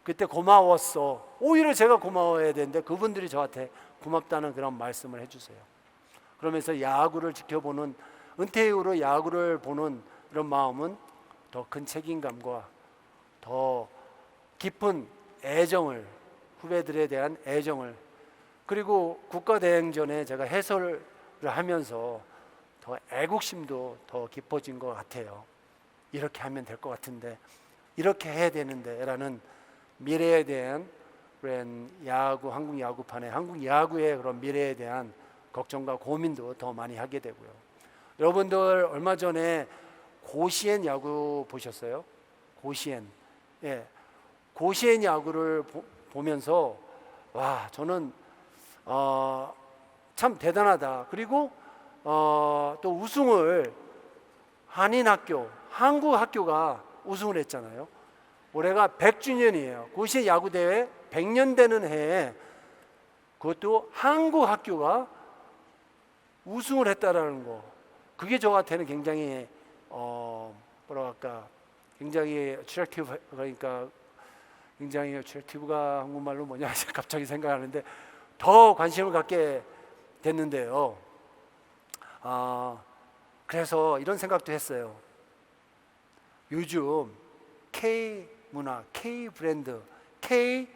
그때 고마웠어. 오히려 제가 고마워야 되는데 그분들이 저한테 고맙다는 그런 말씀을 해주세요. 그러면서 야구를 지켜보는, 은퇴 이후로 야구를 보는 그런 마음은 더 큰 책임감과 더 깊은 애정을, 후배들에 대한 애정을, 그리고 국가대행전에 제가 해설을 하면서 더 애국심도 더 깊어진 것 같아요. 이렇게 하면 될 것 같은데, 이렇게 해야 되는데 라는 미래에 대한 그런 야구, 한국 야구판에, 한국 야구의 그런 미래에 대한 걱정과 고민도 더 많이 하게 되고요. 여러분들 얼마 전에 고시엔 야구 보셨어요? 고시엔. 예. 고시엔 야구를 보면서 와, 저는 참 대단하다. 그리고 또 우승을 한인학교, 한국 학교가 우승을 했잖아요. 올해가 100주년이에요. 고시엔 야구대회 100년 되는 해에 그것도 한국 학교가 우승을 했다라는 거, 그게 저한테는 굉장히 뭐랄까, 굉장히 attractive, 그러니까 굉장히 attractive가 한국말로 뭐냐 갑자기 생각하는데 더 관심을 갖게 됐는데요. 그래서 이런 생각도 했어요. 요즘 K 문화, K 브랜드, K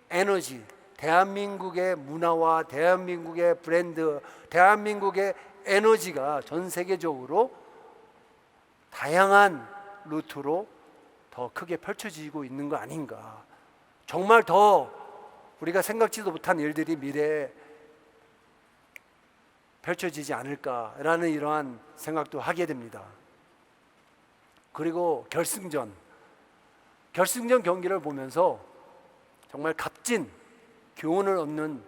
에너지, 대한민국의 문화와 대한민국의 브랜드, 대한민국의 에너지가 전 세계적으로 다양한 루트로 더 크게 펼쳐지고 있는 거 아닌가. 정말 더 우리가 생각지도 못한 일들이 미래에 펼쳐지지 않을까라는 이러한 생각도 하게 됩니다. 그리고 결승전 경기를 보면서 정말 값진 교훈을 얻는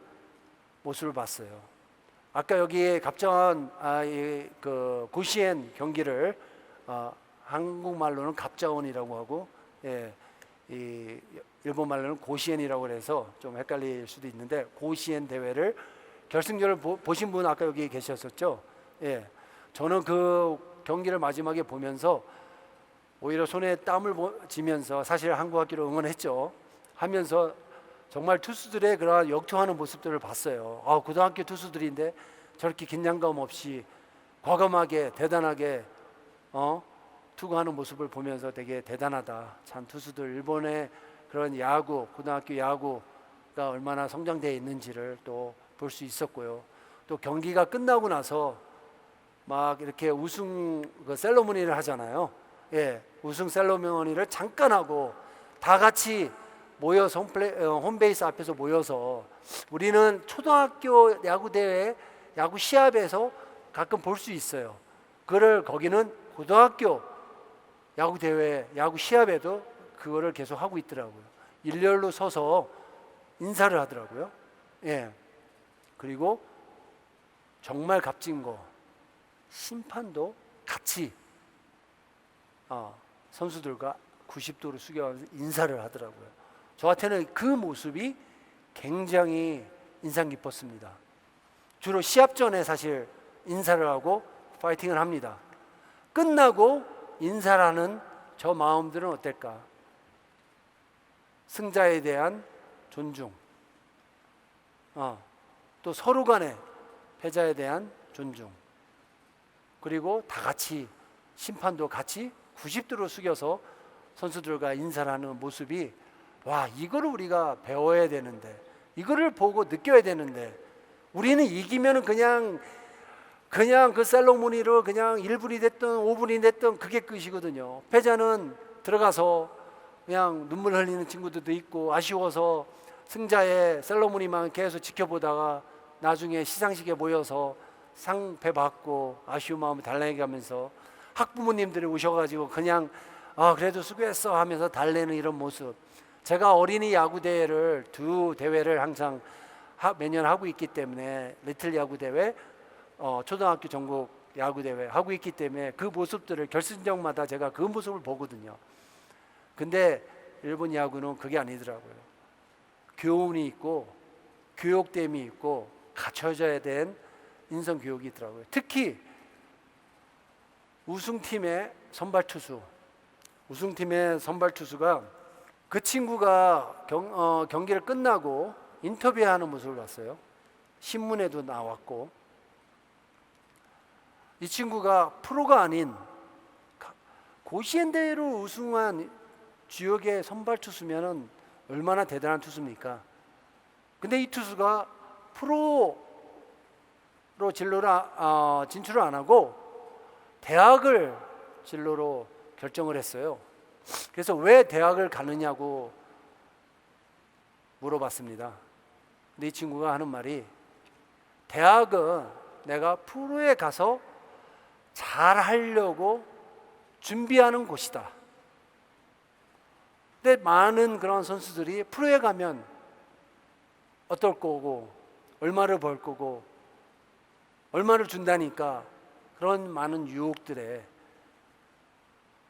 모습을 봤어요. 아까 여기에 갑자원 그 고시엔 경기를 한국말로는 갑자원이라고 하고, 예, 이 일본말로는 고시엔이라고 해서 좀 헷갈릴 수도 있는데, 고시엔 대회를 결승전을 보신 분 아까 여기 계셨었죠? 예, 저는 그 경기를 마지막에 보면서 오히려 손에 땀을 쥐면서, 사실 한국 학교를 응원했죠. 하면서 정말 투수들의 그런 역투하는 모습들을 봤어요. 고등학교 투수들인데 저렇게 긴장감 없이 과감하게 대단하게 투구하는 모습을 보면서 되게 대단하다. 참 투수들, 일본의 그런 야구, 고등학교 야구가 얼마나 성장되어 있는지를 또 볼 수 있었고요. 또 경기가 끝나고 나서 막 이렇게 우승 셀러머니를 하잖아요. 예, 우승 셀러머니를 잠깐 하고 다 같이 모여서 홈베이스 앞에서 모여서, 우리는 초등학교 야구 대회, 야구 시합에서 가끔 볼 수 있어요. 그를 거기는 고등학교 야구 대회, 야구 시합에도 그거를 계속 하고 있더라고요. 일렬로 서서 인사를 하더라고요. 예. 그리고 정말 값진 거, 심판도 같이 선수들과 90도로 숙여 인사를 하더라고요. 저한테는 그 모습이 굉장히 인상 깊었습니다. 주로 시합 전에 사실 인사를 하고 파이팅을 합니다. 끝나고 인사를 하는 저 마음들은 어떨까? 승자에 대한 존중, 또 서로 간에 패자에 대한 존중, 그리고 다 같이 심판도 같이 90도로 숙여서 선수들과 인사를 하는 모습이, 와, 이거를 우리가 배워야 되는데, 이거를 보고 느껴야 되는데, 우리는 이기면은 그냥 그 셀러모니로 그냥 1분이 됐든 5분이 됐든 그게 끝이거든요. 패자는 들어가서 그냥 눈물 흘리는 친구들도 있고, 아쉬워서 승자의 셀러모니만 계속 지켜보다가 나중에 시상식에 모여서 상패 받고 아쉬운 마음을 달래게 하면서, 학부모님들이 오셔가지고 그냥 그래도 수고했어 하면서 달래는 이런 모습. 제가 어린이 야구 대회를 두 대회를 항상 매년 하고 있기 때문에, 리틀 야구 대회, 초등학교 전국 야구 대회 하고 있기 때문에 그 모습들을 결승전마다 제가 그 모습을 보거든요. 근데 일본 야구는 그게 아니더라고요. 교훈이 있고 교육됨이 있고 갖춰져야 된 인성 교육이 있더라고요. 특히 우승팀의 선발 투수가 그 친구가 경기를 끝나고 인터뷰하는 모습을 봤어요. 신문에도 나왔고, 이 친구가 프로가 아닌 고시엔 대회로 우승한 지역의 선발 투수면은 얼마나 대단한 투수입니까? 근데 이 투수가 프로로 진로를 진출을 안 하고 대학을 진로로 결정을 했어요. 그래서 왜 대학을 가느냐고 물어봤습니다. 근데 이 친구가 하는 말이, 대학은 내가 프로에 가서 잘하려고 준비하는 곳이다. 근데 많은 그런 선수들이 프로에 가면 어떨 거고, 얼마를 벌 거고, 얼마를 준다니까 그런 많은 유혹들에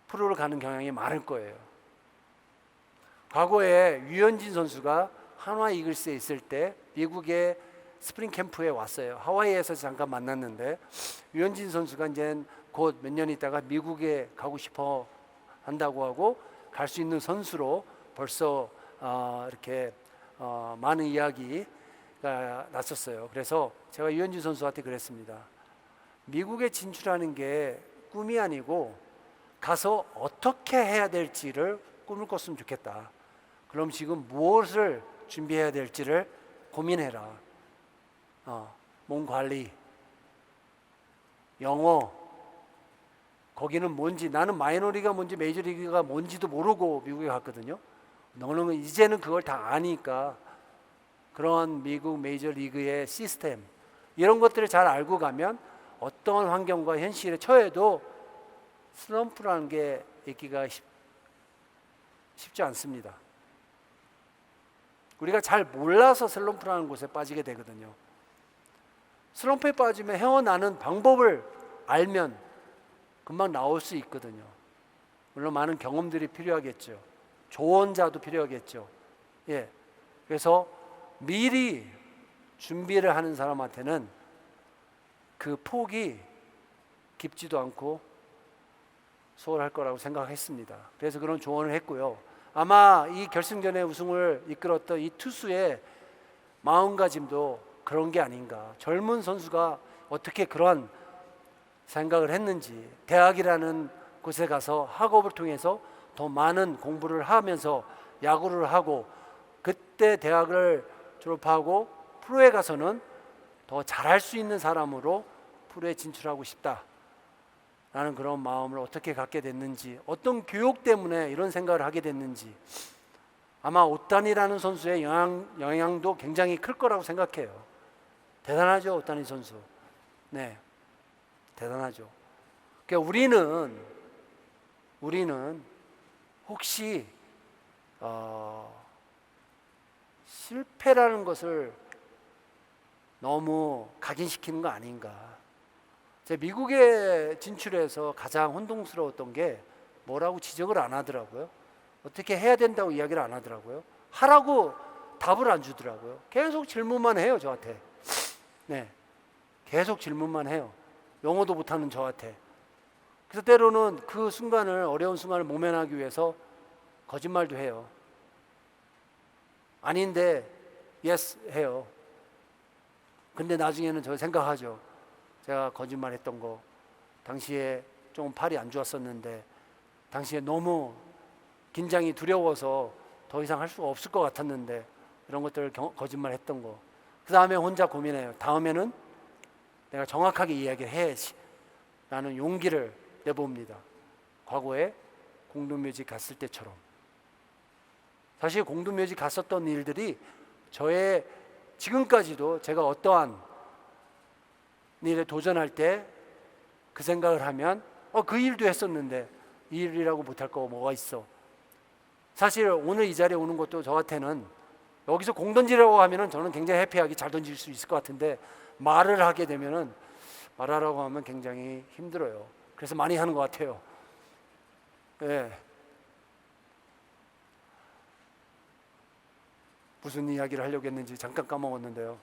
프로를 가는 경향이 많을 거예요. 과거에 유현진 선수가 한화 이글스에 있을 때 미국의 스프링 캠프에 왔어요. 하와이에서 잠깐 만났는데, 유현진 선수가 이제 곧 몇 년 있다가 미국에 가고 싶어 한다고 하고, 갈 수 있는 선수로 벌써 이렇게 많은 이야기가 났었어요. 그래서 제가 유현진 선수한테 그랬습니다. 미국에 진출하는 게 꿈이 아니고 가서 어떻게 해야 될지를 꿈을 꿨으면 좋겠다. 그럼 지금 무엇을 준비해야 될지를 고민해라. 몸 관리, 영어, 거기는 뭔지, 나는 마이너리가 뭔지 메이저리그가 뭔지도 모르고 미국에 갔거든요. 너는 이제는 그걸 다 아니까 그런 미국 메이저리그의 시스템, 이런 것들을 잘 알고 가면 어떤 환경과 현실에 처해도 슬럼프라는 게 있기가 쉽지 않습니다. 우리가 잘 몰라서 슬럼프라는 곳에 빠지게 되거든요. 슬럼프에 빠지면 헤어나는 방법을 알면 금방 나올 수 있거든요. 물론 많은 경험들이 필요하겠죠. 조언자도 필요하겠죠. 그래서 미리 준비를 하는 사람한테는 그 폭이 깊지도 않고 수월할 거라고 생각했습니다. 그래서 그런 조언을 했고요. 아마 이 결승전의 우승을 이끌었던 이 투수의 마음가짐도 그런 게 아닌가. 젊은 선수가 어떻게 그런 생각을 했는지, 대학이라는 곳에 가서 학업을 통해서 더 많은 공부를 하면서 야구를 하고, 그때 대학을 졸업하고 프로에 가서는 더 잘할 수 있는 사람으로 프로에 진출하고 싶다 라는 그런 마음을 어떻게 갖게 됐는지, 어떤 교육 때문에 이런 생각을 하게 됐는지, 아마 오타니라는 선수의 영향도 굉장히 클 거라고 생각해요. 대단하죠, 오타니 선수. 네, 대단하죠. 그러니까 우리는 혹시 실패라는 것을 너무 각인시키는 거 아닌가. 제가 미국에 진출해서 가장 혼동스러웠던 게 뭐라고 지적을 안 하더라고요. 어떻게 해야 된다고 이야기를 안 하더라고요. 하라고 답을 안 주더라고요. 계속 질문만 해요, 저한테. 네, 계속 질문만 해요. 영어도 못하는 저한테. 그래서 때로는 그 순간을, 어려운 순간을 모면하기 위해서 거짓말도 해요. 아닌데 yes 해요. 근데 나중에는 저 생각하죠. 제가 거짓말했던 거, 당시에 좀 팔이 안 좋았었는데 당시에 너무 긴장이 두려워서 더 이상 할 수가 없을 것 같았는데 이런 것들을 거짓말했던 거. 그 다음에 혼자 고민해요. 다음에는 내가 정확하게 이야기를 해야지 라는 용기를 내봅니다. 과거에 공동묘지 갔을 때처럼. 사실 공동묘지 갔었던 일들이 저의 지금까지도 제가 어떠한 일에 도전할 때 그 생각을 하면 그 일도 했었는데 이 일이라고 못할 거 뭐가 있어. 사실 오늘 이 자리에 오는 것도 저한테는 여기서 공 던지라고 하면은 저는 굉장히 해피하게 잘 던질 수 있을 것 같은데 말을 하게 되면은 말하라고 하면 굉장히 힘들어요. 그래서 많이 하는 것 같아요. 예. 무슨 이야기를 하려고 했는지 잠깐 까먹었는데요.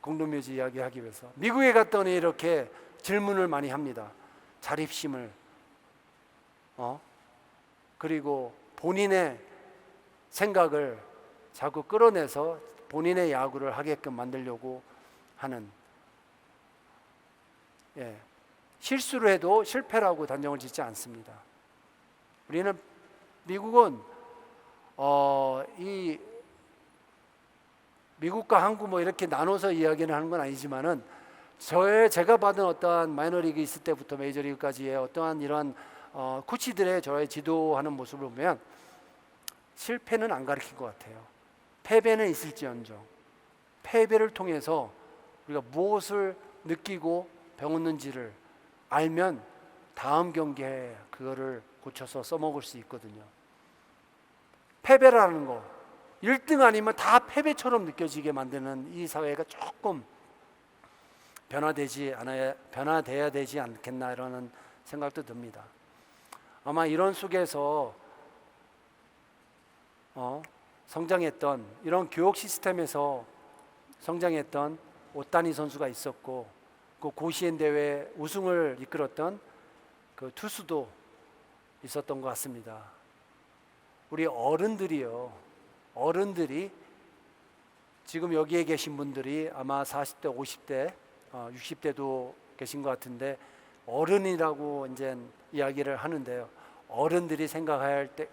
공동묘지 이야기하기 위해서 미국에 갔더니 이렇게 질문을 많이 합니다. 자립심을 그리고 본인의 생각을 자꾸 끌어내서 본인의 야구를 하게끔 만들려고 하는, 실수를 해도 실패라고 단정을 짓지 않습니다. 우리는 미국은 이 미국과 한국 뭐 이렇게 나눠서 이야기를 하는 건 아니지만은 제가 받은 어떠한 마이너리그 있을 때부터 메이저리그까지의 어떠한 이러한 코치들의 저의 지도하는 모습을 보면 실패는 안 가르친 것 같아요. 패배는 있을지언정 패배를 통해서 우리가 무엇을 느끼고 배웠는지를 알면 다음 경기에 그거를 고쳐서 써먹을 수 있거든요. 패배라는 거 1등 아니면 다 패배처럼 느껴지게 만드는 이 사회가 조금 변화돼야 되지 않겠나 이런 생각도 듭니다. 아마 이런 속에서 성장했던, 이런 교육 시스템에서 성장했던 오타니 선수가 있었고, 그 고시엔 대회 우승을 이끌었던 그 투수도 있었던 것 같습니다. 우리 어른들이 지금 여기에 계신 분들이 아마 40대, 50대, 60대도 계신 것 같은데 어른이라고 이제 이야기를 하는데요. 어른들이 생각해야 될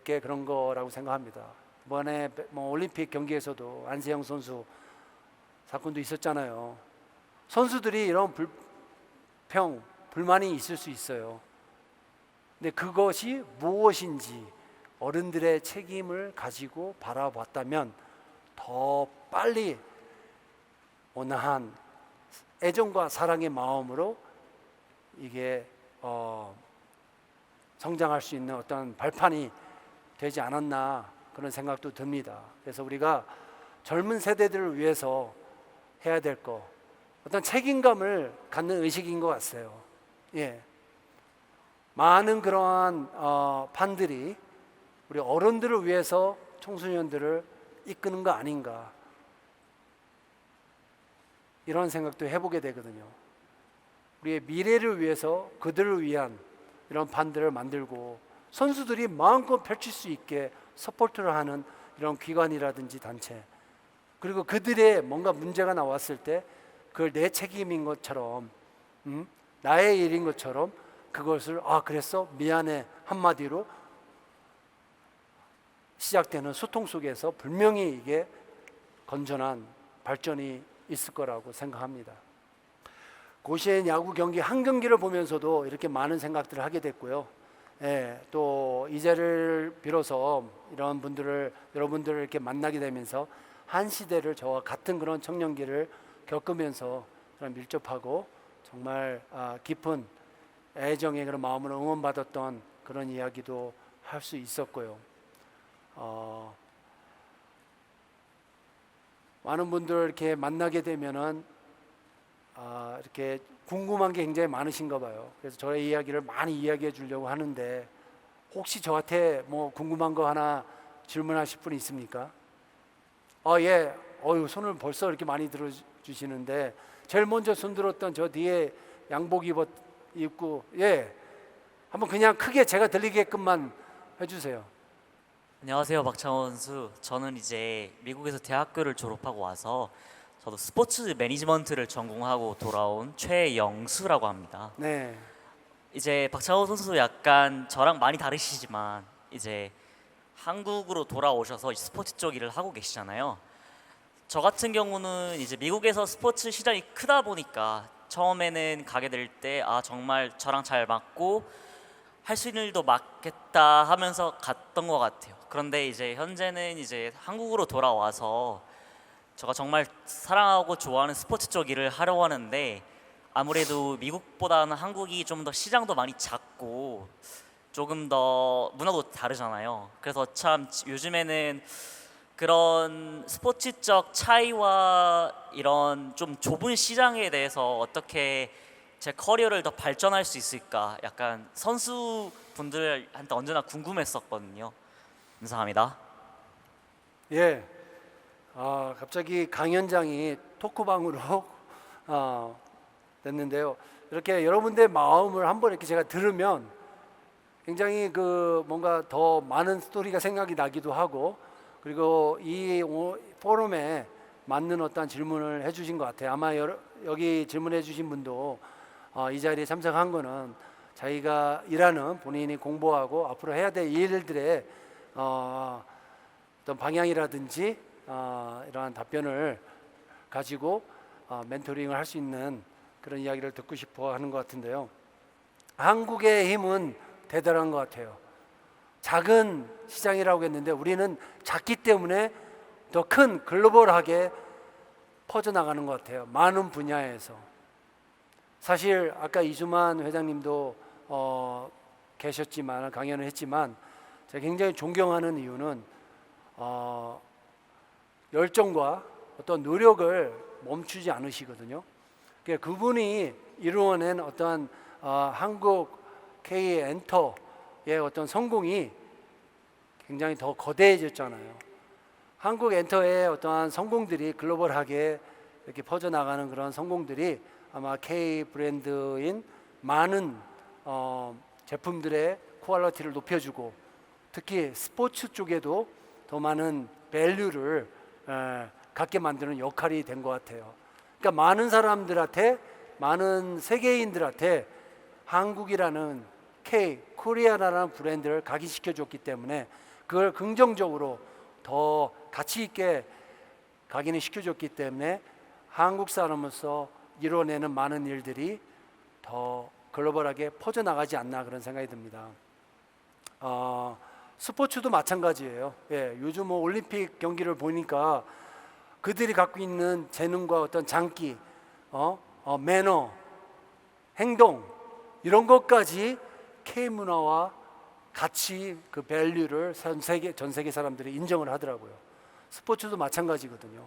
게 그런 거라고 생각합니다. 이번에 올림픽 경기에서도 안세영 선수 사건도 있었잖아요. 선수들이 이런 불만이 있을 수 있어요. 근데 그것이 무엇인지 어른들의 책임을 가지고 바라봤다면 더 빨리 온화한 애정과 사랑의 마음으로 이게 성장할 수 있는 어떤 발판이 되지 않았나 그런 생각도 듭니다. 그래서 우리가 젊은 세대들을 위해서 해야 될 거, 어떤 책임감을 갖는 의식인 것 같아요. 많은 그러한 판들이 우리 어른들을 위해서 청소년들을 이끄는 거 아닌가 이런 생각도 해보게 되거든요. 우리의 미래를 위해서 그들을 위한 이런 판들을 만들고 선수들이 마음껏 펼칠 수 있게 서포트를 하는 이런 기관이라든지 단체, 그리고 그들의 뭔가 문제가 나왔을 때 그걸 내 책임인 것처럼 나의 일인 것처럼 그것을 그랬어? 미안해 한마디로 시작되는 소통 속에서 분명히 이게 건전한 발전이 있을 거라고 생각합니다. 고시엔 야구 경기 한 경기를 보면서도 이렇게 많은 생각들을 하게 됐고요. 또 이 자리를 빌어서 이런 여러분들을 이렇게 만나게 되면서 한 시대를 저와 같은 그런 청년기를 겪으면서 밀접하고 정말 깊은 애정의 그런 마음으로 응원받았던 그런 이야기도 할 수 있었고요. 많은 분들 이렇게 만나게 되면은 이렇게 궁금한 게 굉장히 많으신가 봐요. 그래서 저의 이야기를 많이 이야기해 주려고 하는데 혹시 저한테 뭐 궁금한 거 하나 질문하실 분 있습니까? 예. 손을 벌써 이렇게 많이 들어주시는데 제일 먼저 손 들었던 저 뒤에 양복 입고 한번 그냥 크게 제가 들리게끔만 해주세요. 안녕하세요, 박창원 선수. 저는 이제 미국에서 대학교를 졸업하고 와서 저도 스포츠 매니지먼트를 전공하고 돌아온 최영수라고 합니다. 네, 이제 박창원 선수도 약간 저랑 많이 다르시지만 이제 한국으로 돌아오셔서 스포츠 쪽 일을 하고 계시잖아요. 저 같은 경우는 이제 미국에서 스포츠 시장이 크다 보니까 처음에는 가게 될 때 정말 저랑 잘 맞고 할 수 있는 일도 맞겠다 하면서 갔던 것 같아요. 그런데 이제 현재는 이제 한국으로 돌아와서 제가 정말 사랑하고 좋아하는 스포츠 쪽 일을 하려고 하는데 아무래도 미국보다는 한국이 좀 더 시장도 많이 작고 조금 더 문화도 다르잖아요. 그래서 참 요즘에는 그런 스포츠적 차이와 이런 좀 좁은 시장에 대해서 어떻게 제 커리어를 더 발전할 수 있을까 약간 선수분들한테 언제나 궁금했었거든요. 감사합니다. 예. 갑자기 강연장이 토크방으로 됐는데요. 이렇게 여러분들의 마음을 한번 이렇게 제가 들으면 굉장히 뭔가 더 많은 스토리가 생각이 나기도 하고, 그리고 이 포럼에 맞는 어떤 질문을 해주신 것 같아요. 아마 여기 질문해주신 분도 이 자리에 참석한 거는 자기가 일하는 본인이 공부하고 앞으로 해야 될 일들의 어떤 방향이라든지 이러한 답변을 가지고 멘토링을 할 수 있는 그런 이야기를 듣고 싶어 하는 것 같은데요. 한국의 힘은 대단한 것 같아요. 작은 시장이라고 했는데 우리는 작기 때문에 더 큰 글로벌하게 퍼져나가는 것 같아요. 많은 분야에서. 사실 아까 이주만 회장님도 계셨지만 강연을 했지만 제가 굉장히 존경하는 이유는 열정과 어떤 노력을 멈추지 않으시거든요. 그러니까 그분이 이루어낸 어떤 한국 K 엔터의 어떤 성공이 굉장히 더 거대해졌잖아요. 한국 엔터의 어떠한 성공들이 글로벌하게 이렇게 퍼져나가는 그런 성공들이 아마 K 브랜드인 많은 제품들의 퀄리티를 높여주고 특히 스포츠 쪽에도 더 많은 밸류를 갖게 만드는 역할이 된 것 같아요. 그러니까 많은 사람들한테, 많은 세계인들한테 한국이라는 K, 코리아라는 브랜드를 각인시켜줬기 때문에 그걸 긍정적으로 더 가치 있게 각인을 시켜줬기 때문에 한국 사람으로서 이뤄내는 많은 일들이 더 글로벌하게 퍼져나가지 않나 그런 생각이 듭니다. 스포츠도 마찬가지예요. 요즘 올림픽 경기를 보니까 그들이 갖고 있는 재능과 어떤 장기, 매너, 행동 이런 것까지 K 문화와 같이 그 밸류를 전 세계 사람들이 인정을 하더라고요. 스포츠도 마찬가지거든요.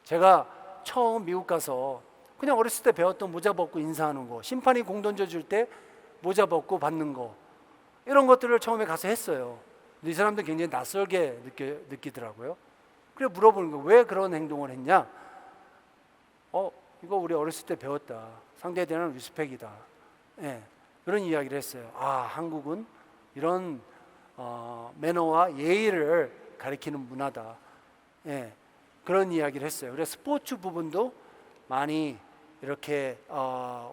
제가 처음 미국 가서 그냥 어렸을 때 배웠던 모자 벗고 인사하는 거, 심판이 공 던져줄 때 모자 벗고 받는 거 이런 것들을 처음에 가서 했어요. 근데 이 사람들 굉장히 낯설게 느끼더라고요. 그래 물어보는 거예요. 왜 그런 행동을 했냐? 이거 우리 어렸을 때 배웠다. 상대에 대한 리스펙이다. 그런 이야기를 했어요. 한국은 이런 매너와 예의를 가리키는 문화다. 그런 이야기를 했어요. 그래서 스포츠 부분도 많이 이렇게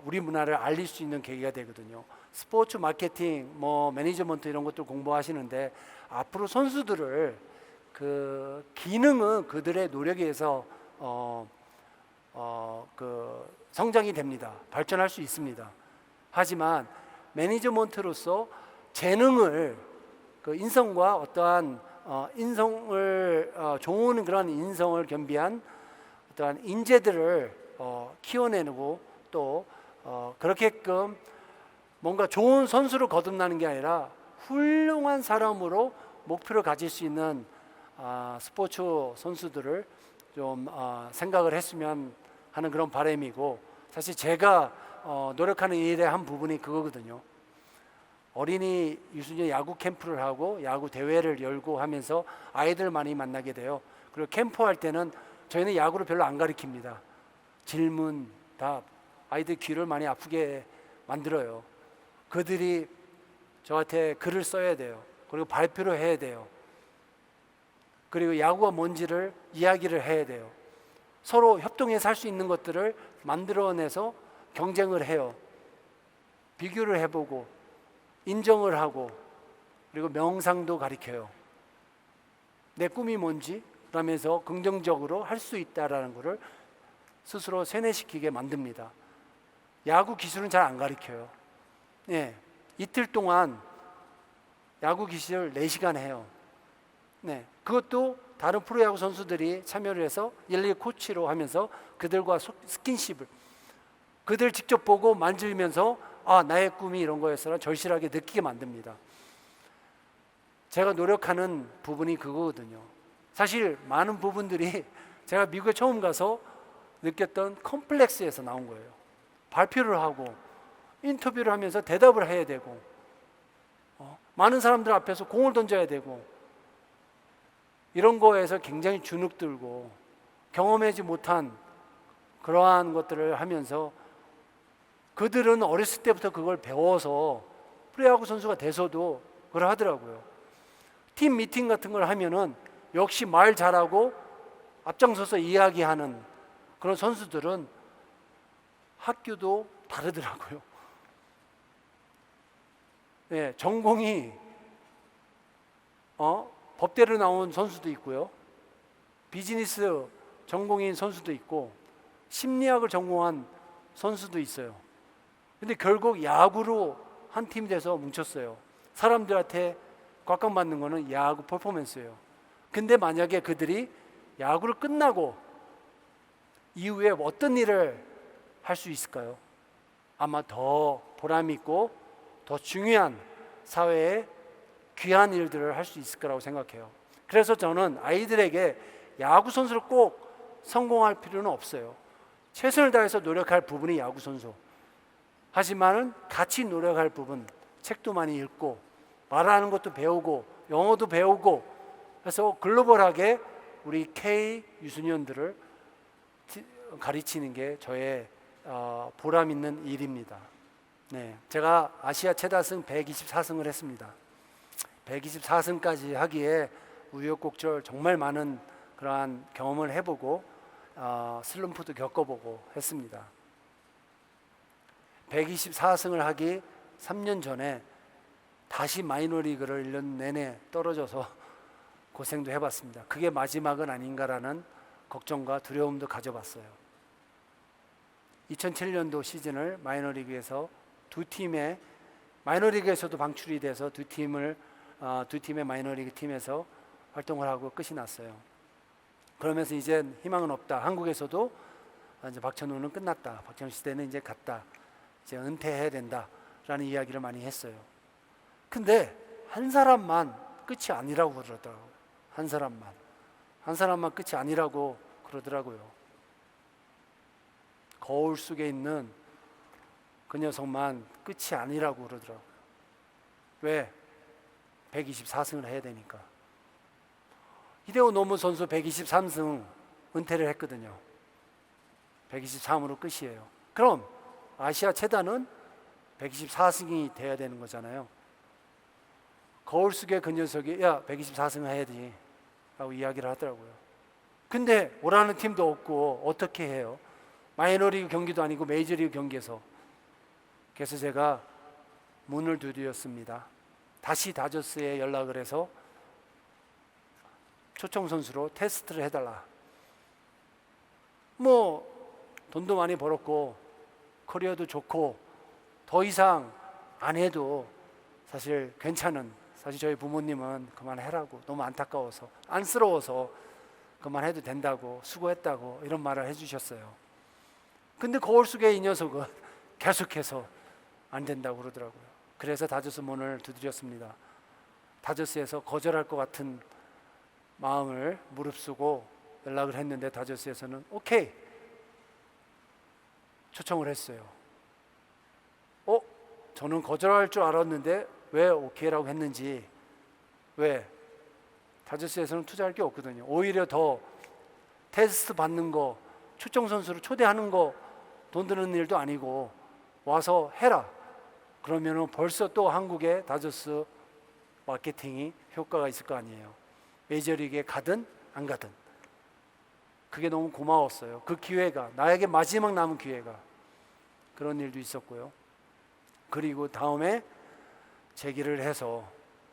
우리 문화를 알릴 수 있는 계기가 되거든요. 스포츠 마케팅, 매니지먼트 이런 것들 공부하시는데 앞으로 선수들을 그 기능은 그들의 노력에 의해서 성장이 됩니다. 발전할 수 있습니다. 하지만 매니지먼트로서 재능을 인성과 어떠한 인성을 좋은 그런 인성을 겸비한 어떠한 인재들을 키워내고 또 그렇게끔 뭔가 좋은 선수로 거듭나는 게 아니라 훌륭한 사람으로 목표를 가질 수 있는 스포츠 선수들을 좀 생각을 했으면 하는 그런 바람이고, 사실 제가 노력하는 일의 한 부분이 그거거든요. 어린이 유소년 야구 캠프를 하고 야구 대회를 열고 하면서 아이들 많이 만나게 돼요. 그리고 캠프할 때는 저희는 야구를 별로 안 가르칩니다. 질문, 답, 아이들 귀를 많이 아프게 만들어요. 그들이 저한테 글을 써야 돼요. 그리고 발표를 해야 돼요. 그리고 야구가 뭔지를 이야기를 해야 돼요. 서로 협동해서 할 수 있는 것들을 만들어내서 경쟁을 해요. 비교를 해보고 인정을 하고 그리고 명상도 가르쳐요. 내 꿈이 뭔지 그러면서 긍정적으로 할 수 있다라는 것을 스스로 세뇌시키게 만듭니다. 야구 기술은 잘 안 가르쳐요. 네, 이틀 동안 야구 기술 4시간 해요. 네, 그것도 다른 프로야구 선수들이 참여를 해서 일일이 코치로 하면서 그들과 스킨십을 그들 직접 보고 만지면서 아, 나의 꿈이 이런 거였으나 절실하게 느끼게 만듭니다. 제가 노력하는 부분이 그거거든요. 사실 많은 부분들이 제가 미국에 처음 가서 느꼈던 컴플렉스에서 나온 거예요. 발표를 하고 인터뷰를 하면서 대답을 해야 되고 많은 사람들 앞에서 공을 던져야 되고 이런 거에서 굉장히 주눅들고 경험하지 못한 그러한 것들을 하면서 그들은 어렸을 때부터 그걸 배워서 프로야구 선수가 돼서도 그걸 하더라고요. 팀 미팅 같은 걸 하면은 역시 말 잘하고 앞장서서 이야기하는 그런 선수들은 학교도 다르더라고요. 네, 전공이 법대로 나온 선수도 있고요. 비즈니스 전공인 선수도 있고 심리학을 전공한 선수도 있어요. 근데 결국 야구로 한 팀이 돼서 뭉쳤어요. 사람들한테 꽉꽉맞는 거는 야구 퍼포먼스예요. 근데 만약에 그들이 야구를 끝나고 이후에 어떤 일을 할 수 있을까요? 아마 더 보람 있고 더 중요한 사회에 귀한 일들을 할 수 있을 거라고 생각해요. 그래서 저는 아이들에게 야구 선수를 꼭 성공할 필요는 없어요. 최선을 다해서 노력할 부분이 야구 선수. 하지만은 같이 노력할 부분, 책도 많이 읽고 말하는 것도 배우고 영어도 배우고 그래서 글로벌하게 우리 K 유소년들을 가르치는 게 저의 보람 있는 일입니다. 네, 제가 아시아 최다승 124승을 했습니다. 124승까지 하기에 우여곡절 정말 많은 그러한 경험을 해보고 슬럼프도 겪어보고 했습니다. 124승을 하기 3년 전에 다시 마이너리그를 1년 내내 떨어져서 고생도 해봤습니다. 그게 마지막은 아닌가라는 걱정과 두려움도 가져봤어요. 2007년도 시즌을 마이너리그에서 두 팀의 마이너리그에서도 방출이 돼서 두 팀의 마이너리그 팀에서 활동을 하고 끝이 났어요. 그러면서 이제 희망은 없다. 한국에서도 이제 박찬호는 끝났다. 박찬호 시대는 이제 갔다. 이제 은퇴해야 된다라는 이야기를 많이 했어요. 근데 한 사람만 끝이 아니라고 그러더라고요. 한 사람만 끝이 아니라고 그러더라고요. 거울 속에 있는 그 녀석만 끝이 아니라고 그러더라고요. 왜? 124승을 해야 되니까. 히데오 노무 선수 123승 은퇴를 했거든요. 123으로 끝이에요. 그럼 아시아 최다는 124승이 돼야 되는 거잖아요. 거울 속에 그 녀석이 야 124승 해야지 라고 이야기를 하더라고요. 근데 오라는 팀도 없고 어떻게 해요? 마이너리그 경기도 아니고 메이저리그 경기에서. 그래서 제가 문을 두드렸습니다. 다시 다저스에 연락을 해서 초청 선수로 테스트를 해달라. 뭐 돈도 많이 벌었고 커리어도 좋고 더 이상 안 해도 사실 괜찮은, 사실 저희 부모님은 그만해라고, 너무 안타까워서 안쓰러워서 그만해도 된다고, 수고했다고 이런 말을 해주셨어요. 근데 거울 속에 이 녀석은 계속해서 안 된다고 그러더라고요. 그래서 다저스 문을 두드렸습니다. 다저스에서 거절할 것 같은 마음을 무릅쓰고 연락을 했는데 다저스에서는 오케이 초청을 했어요. 저는 거절할 줄 알았는데 왜 오케이라고 했는지. 왜? 다저스에서는 투자할 게 없거든요. 오히려 더 테스트 받는 거, 초청 선수를 초대하는 거 돈 드는 일도 아니고 와서 해라. 그러면은 벌써 또 한국의 다저스 마케팅이 효과가 있을 거 아니에요. 메이저리그에 가든 안 가든. 그게 너무 고마웠어요. 그 기회가 나에게 마지막 남은 기회가. 그런 일도 있었고요. 그리고 다음에 재기를 해서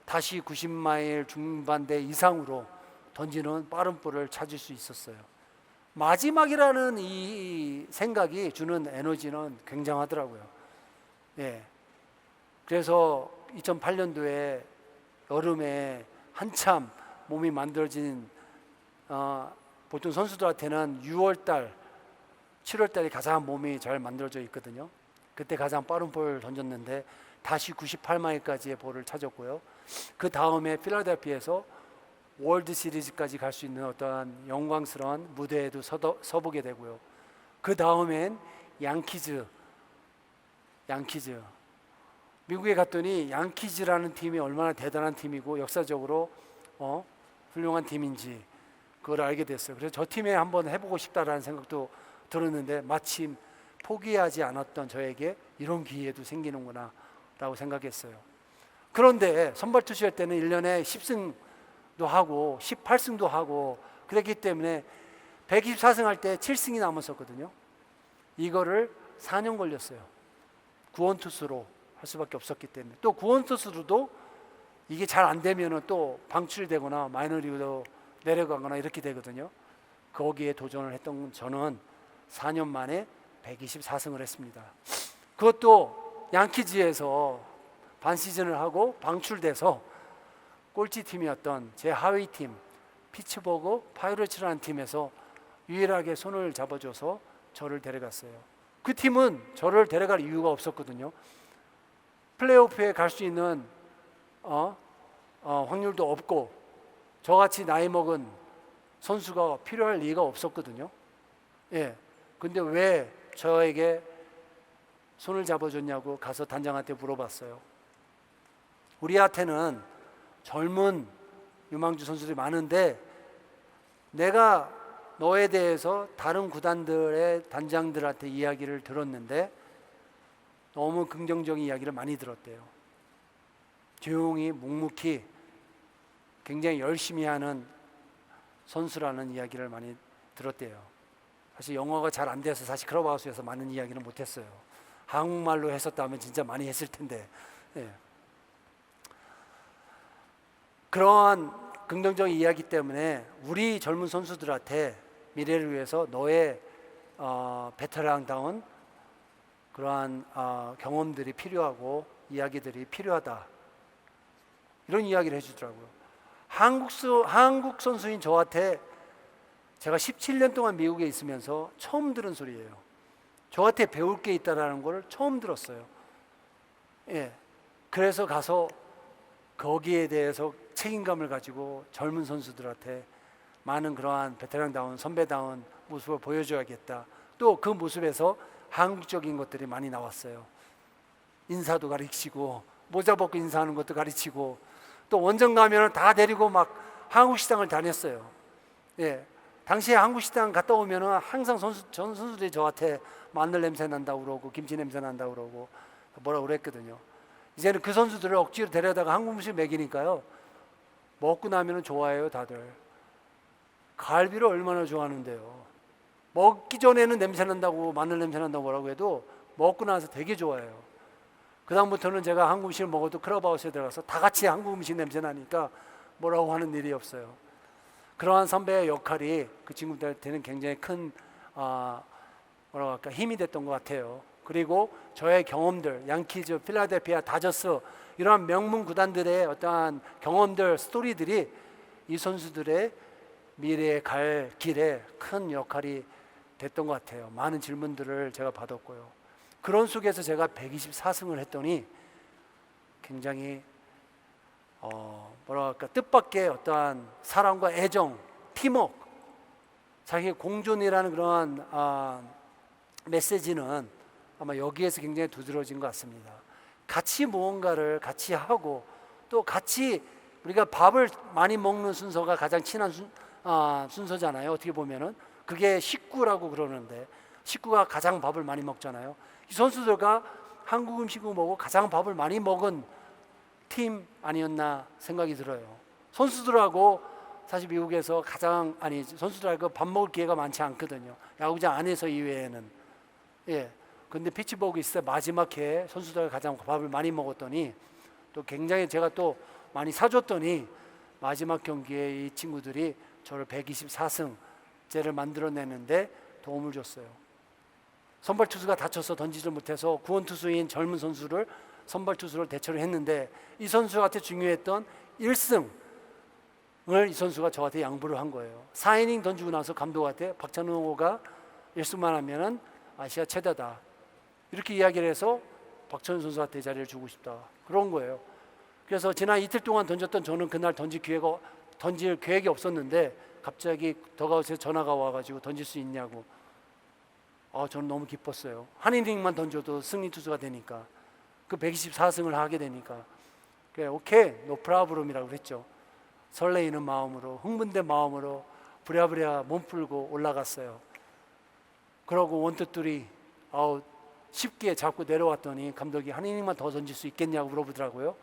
다시 90마일 중반대 이상으로 던지는 빠른 볼을 찾을 수 있었어요. 마지막이라는 이 생각이 주는 에너지는 굉장하더라고요. 예. 그래서 2008년도에 여름에 한참 몸이 만들어진 보통 선수들한테는 6월달, 7월달이 가장 몸이 잘 만들어져 있거든요. 그때 가장 빠른 볼을 던졌는데 다시 98마일까지의 볼을 찾았고요. 그 다음에 필라델피아에서 월드 시리즈까지 갈 수 있는 어떠한 영광스러운 무대에도 서보게 되고요. 그 다음엔 양키즈 미국에 갔더니 양키즈라는 팀이 얼마나 대단한 팀이고 역사적으로 훌륭한 팀인지 그걸 알게 됐어요. 그래서 저 팀에 한번 해보고 싶다라는 생각도 들었는데 마침 포기하지 않았던 저에게 이런 기회도 생기는구나 라고 생각했어요. 그런데 선발 투수할 때는 1년에 10승도 하고 18승도 하고 그랬기 때문에 124승 할 때 7승이 남았었거든요. 이거를 4년 걸렸어요. 구원 투수로 할 수밖에 없었기 때문에. 또 구원 투수로도 이게 잘 안 되면은 또 방출되거나 마이너리그로 내려가거나 이렇게 되거든요. 거기에 도전을 했던 저는 4년 만에 124승을 했습니다. 그것도 양키즈에서 반 시즌을 하고 방출돼서 꼴찌 팀이었던 제 하위 팀 피츠버그 파이러츠라는 팀에서 유일하게 손을 잡아줘서 저를 데려갔어요. 그 팀은 저를 데려갈 이유가 없었거든요. 플레이오프에 갈 수 있는 확률도 없고 저같이 나이 먹은 선수가 필요할 리가 없었거든요. 예. 근데 왜 저에게 손을 잡아줬냐고 가서 단장한테 물어봤어요. 우리한테는 젊은 유망주 선수들이 많은데 내가 너에 대해서 다른 구단들의 단장들한테 이야기를 들었는데 너무 긍정적인 이야기를 많이 들었대요. 조용히 묵묵히 굉장히 열심히 하는 선수라는 이야기를 많이 들었대요. 사실 영어가 잘 안 돼서 사실 클럽하우스에서 많은 이야기는 못했어요. 한국말로 했었다면 진짜 많이 했을 텐데. 예. 그러한 긍정적인 이야기 때문에 우리 젊은 선수들한테 미래를 위해서 너의 베테랑다운 그러한 경험들이 필요하고 이야기들이 필요하다. 이런 이야기를 해주더라고요. 한국 선수인 저한테 제가 17년 동안 미국에 있으면서 처음 들은 소리예요. 저한테 배울 게 있다라는 걸 처음 들었어요. 예. 그래서 가서 거기에 대해서 책임감을 가지고 젊은 선수들한테 많은 그러한 베테랑다운 선배다운 모습을 보여줘야겠다. 또 그 모습에서 한국적인 것들이 많이 나왔어요. 인사도 가르치고 모자 벗고 인사하는 것도 가르치고 또 원정 가면 다 데리고 막 한국 식당을 다녔어요. 예. 당시에 한국 식당 갔다 오면은 항상 선수들이 저한테 마늘 냄새 난다고 그러고 김치 냄새 난다고 그러고 뭐라고 그랬거든요. 이제는 그 선수들을 억지로 데려다가 한국 음식 먹이니까요. 먹고 나면은 좋아해요, 다들. 갈비를 얼마나 좋아하는데요. 먹기 전에는 냄새 난다고 마늘 냄새 난다고 뭐라고 해도 먹고 나서 되게 좋아해요. 그다음부터는 제가 한국 음식을 먹어도 클럽하우스에 들어가서 다 같이 한국 음식 냄새 나니까 뭐라고 하는 일이 없어요. 그러한 선배의 역할이 그 친구들한테는 굉장히 큰 뭐라고 할까 힘이 됐던 것 같아요. 그리고 저의 경험들, 양키즈, 필라델피아, 다저스 이러한 명문 구단들의 어떠한 경험들, 스토리들이 이 선수들의 미래에 갈 길에 큰 역할이 됐던 것 같아요. 많은 질문들을 제가 받았고요. 그런 속에서 제가 124승을 했더니 굉장히 뭐랄까 뜻밖의 어떠한 사랑과 애정, 팀워크, 자기 공존이라는 그러한 메시지는 아마 여기에서 굉장히 두드러진 것 같습니다. 같이 무언가를 같이 하고 또 같이 우리가 밥을 많이 먹는 순서가 가장 친한 순서잖아요. 어떻게 보면은 그게 식구라고 그러는데 식구가 가장 밥을 많이 먹잖아요. 이 선수들과 한국 음식을 먹고 가장 밥을 많이 먹은 팀 아니었나 생각이 들어요. 선수들하고 사실 미국에서 선수들하고 밥 먹을 기회가 많지 않거든요. 야구장 안에서 이외에는. 예. 근데 피츠버그 있을 때 마지막 해에 선수들과 가장 밥을 많이 먹었더니 또 굉장히 제가 또 많이 사줬더니 마지막 경기에 이 친구들이 저를 124승째를 만들어내는데 도움을 줬어요. 선발 투수가 다쳐서 던지지 못해서 구원 투수인 젊은 선수를 선발 투수를 대처를 했는데 이 선수한테 중요했던 1승을 이 선수가 저한테 양보를 한 거예요. 4이닝 던지고 나서 감독한테 박찬호가 1승만 하면은 아시아 최다다 이렇게 이야기를 해서 박찬호 선수한테 자리를 주고 싶다 그런 거예요. 그래서 지난 이틀 동안 던졌던 저는 그날 던질 계획이 없었는데 갑자기 더가웃에서 전화가 와가지고 던질 수 있냐고. 저는 너무 기뻤어요. 한 이닝만 던져도 승리 투수가 되니까 그 124승을 하게 되니까 그래 오케이 노 프라브롬이라고 그랬죠. 설레이는 마음으로 흥분된 마음으로 부랴부랴 몸 풀고 올라갔어요. 그러고 원투쓰리 아웃 쉽게 잡고 내려왔더니 감독이 한 이닝만 더 던질 수 있겠냐고 물어보더라고요.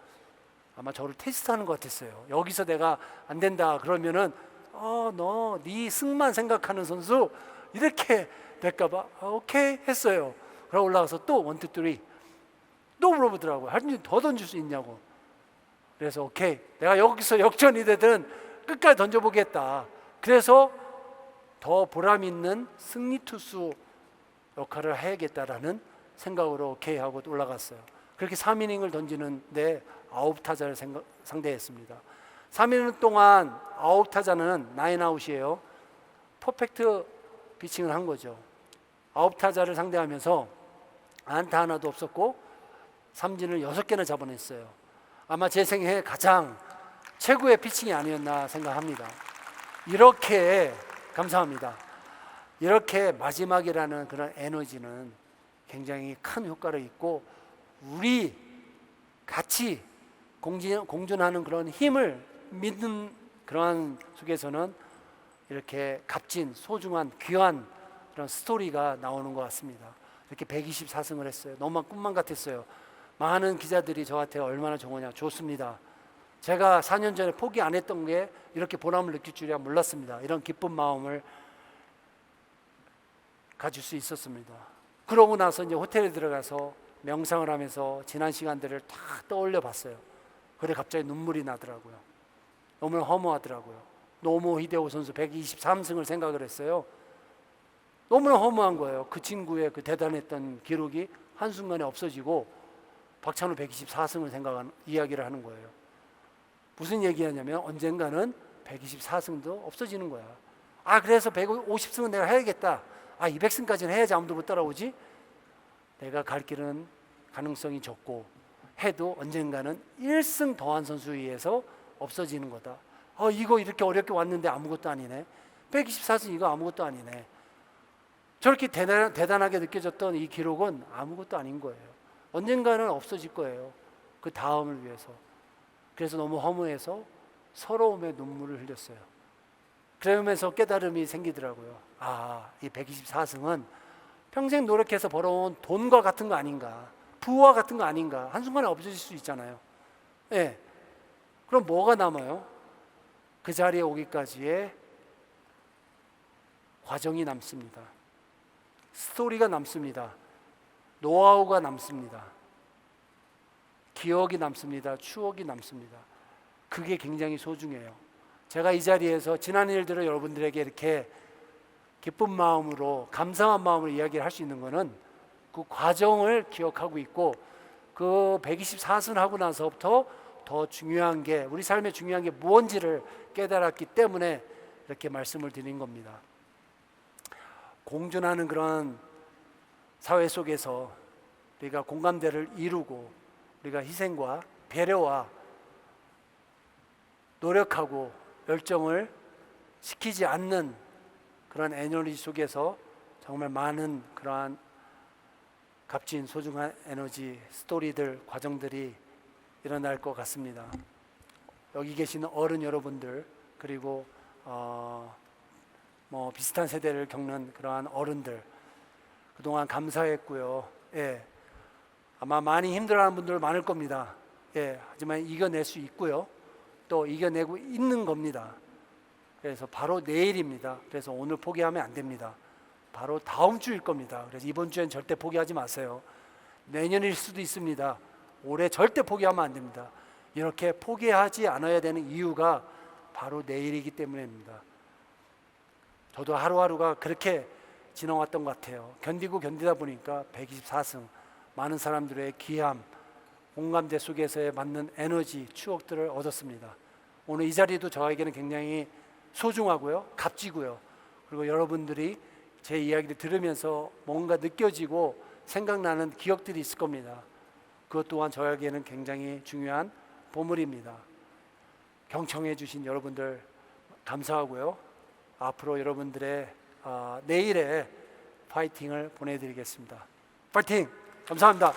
아마 저를 테스트하는 것 같았어요. 여기서 내가 안 된다 그러면은 너 네 승만 생각하는 선수 이렇게 될까봐 오케이 했어요. 그러고 올라가서 또 원투쓰리 또 물어보더라고요. 한 번 더 던질 수 있냐고. 그래서 오케이 내가 여기서 역전이 되든 끝까지 던져보겠다. 그래서 더 보람 있는 승리 투수 역할을 해야겠다라는 생각으로 오케이 하고 올라갔어요. 그렇게 3이닝을 던지는데 9타자를 상대했습니다. 3이닝 동안 9타자는 9아웃이에요. 퍼펙트 피칭을 한 거죠. 9타자를 상대하면서 안타 하나도 없었고 삼진을 6개나 잡아냈어요. 아마 제 생애 가장 최고의 피칭이 아니었나 생각합니다. 이렇게 감사합니다. 이렇게 마지막이라는 그런 에너지는 굉장히 큰 효과를 있고 우리 같이 공존하는 그런 힘을 믿는 그러한 속에서는 이렇게 값진 소중한 귀한 그런 스토리가 나오는 것 같습니다. 이렇게 124승을 했어요. 너무 꿈만 같았어요. 많은 기자들이 저한테 얼마나 좋으냐. 좋습니다. 제가 4년 전에 포기 안 했던 게 이렇게 보람을 느낄 줄이야 몰랐습니다. 이런 기쁜 마음을 가질 수 있었습니다. 그러고 나서 이제 호텔에 들어가서 명상을 하면서 지난 시간들을 다 떠올려 봤어요. 그래 갑자기 눈물이 나더라고요. 너무 허무하더라고요. 노모 히데오 선수 123승을 생각을 했어요. 너무나 허무한 거예요. 그 친구의 그 대단했던 기록이 한순간에 없어지고 박찬호 124승을 이야기를 하는 거예요. 무슨 얘기하냐면 언젠가는 124승도 없어지는 거야. 그래서 150승은 내가 해야겠다. 200승까지는 해야지 아무도 못 따라오지. 내가 갈 길은 가능성이 적고 해도 언젠가는 1승 더한 선수에 의해서 없어지는 거다. 이거 이렇게 어렵게 왔는데 아무것도 아니네. 124승 이거 아무것도 아니네. 저렇게 대단하게 느껴졌던 이 기록은 아무것도 아닌 거예요. 언젠가는 없어질 거예요. 그 다음을 위해서. 그래서 너무 허무해서 서러움에 눈물을 흘렸어요. 그러면서 깨달음이 생기더라고요. 이 124승은 평생 노력해서 벌어온 돈과 같은 거 아닌가, 부와 같은 거 아닌가. 한순간에 없어질 수 있잖아요. 예. 그럼 뭐가 남아요? 그 자리에 오기까지의 과정이 남습니다. 스토리가 남습니다. 노하우가 남습니다. 기억이 남습니다. 추억이 남습니다. 그게 굉장히 소중해요. 제가 이 자리에서 지난 일들을 여러분들에게 이렇게 기쁜 마음으로 감사한 마음으로 이야기를 할 수 있는 것은 그 과정을 기억하고 있고 그 124승 하고 나서부터 더 중요한 게 우리 삶에 중요한 게 무언지를 깨달았기 때문에 이렇게 말씀을 드린 겁니다. 공존하는 그런 사회 속에서 우리가 공감대를 이루고 우리가 희생과 배려와 노력하고 열정을 시키지 않는 그런 에너지 속에서 정말 많은 그러한 값진 소중한 에너지 스토리들 과정들이 일어날 것 같습니다. 여기 계시는 어른 여러분들 그리고 비슷한 세대를 겪는 그러한 어른들 그동안 감사했고요. 예. 아마 많이 힘들어하는 분들 많을 겁니다. 예. 하지만 이겨낼 수 있고요. 또 이겨내고 있는 겁니다. 그래서 바로 내일입니다. 그래서 오늘 포기하면 안 됩니다. 바로 다음 주일 겁니다. 그래서 이번 주엔 절대 포기하지 마세요. 내년일 수도 있습니다. 올해 절대 포기하면 안 됩니다. 이렇게 포기하지 않아야 되는 이유가 바로 내일이기 때문입니다. 저도 하루하루가 그렇게 지나왔던 것 같아요. 견디고 견디다 보니까 124승, 많은 사람들의 귀함, 공감대 속에서의 맞는 에너지, 추억들을 얻었습니다. 오늘 이 자리도 저에게는 굉장히 소중하고요, 값지고요. 그리고 여러분들이 제 이야기를 들으면서 뭔가 느껴지고 생각나는 기억들이 있을 겁니다. 그것 또한 저에게는 굉장히 중요한 보물입니다. 경청해 주신 여러분들 감사하고요. 앞으로 여러분들의 내일의 파이팅을 보내드리겠습니다. 파이팅! 감사합니다.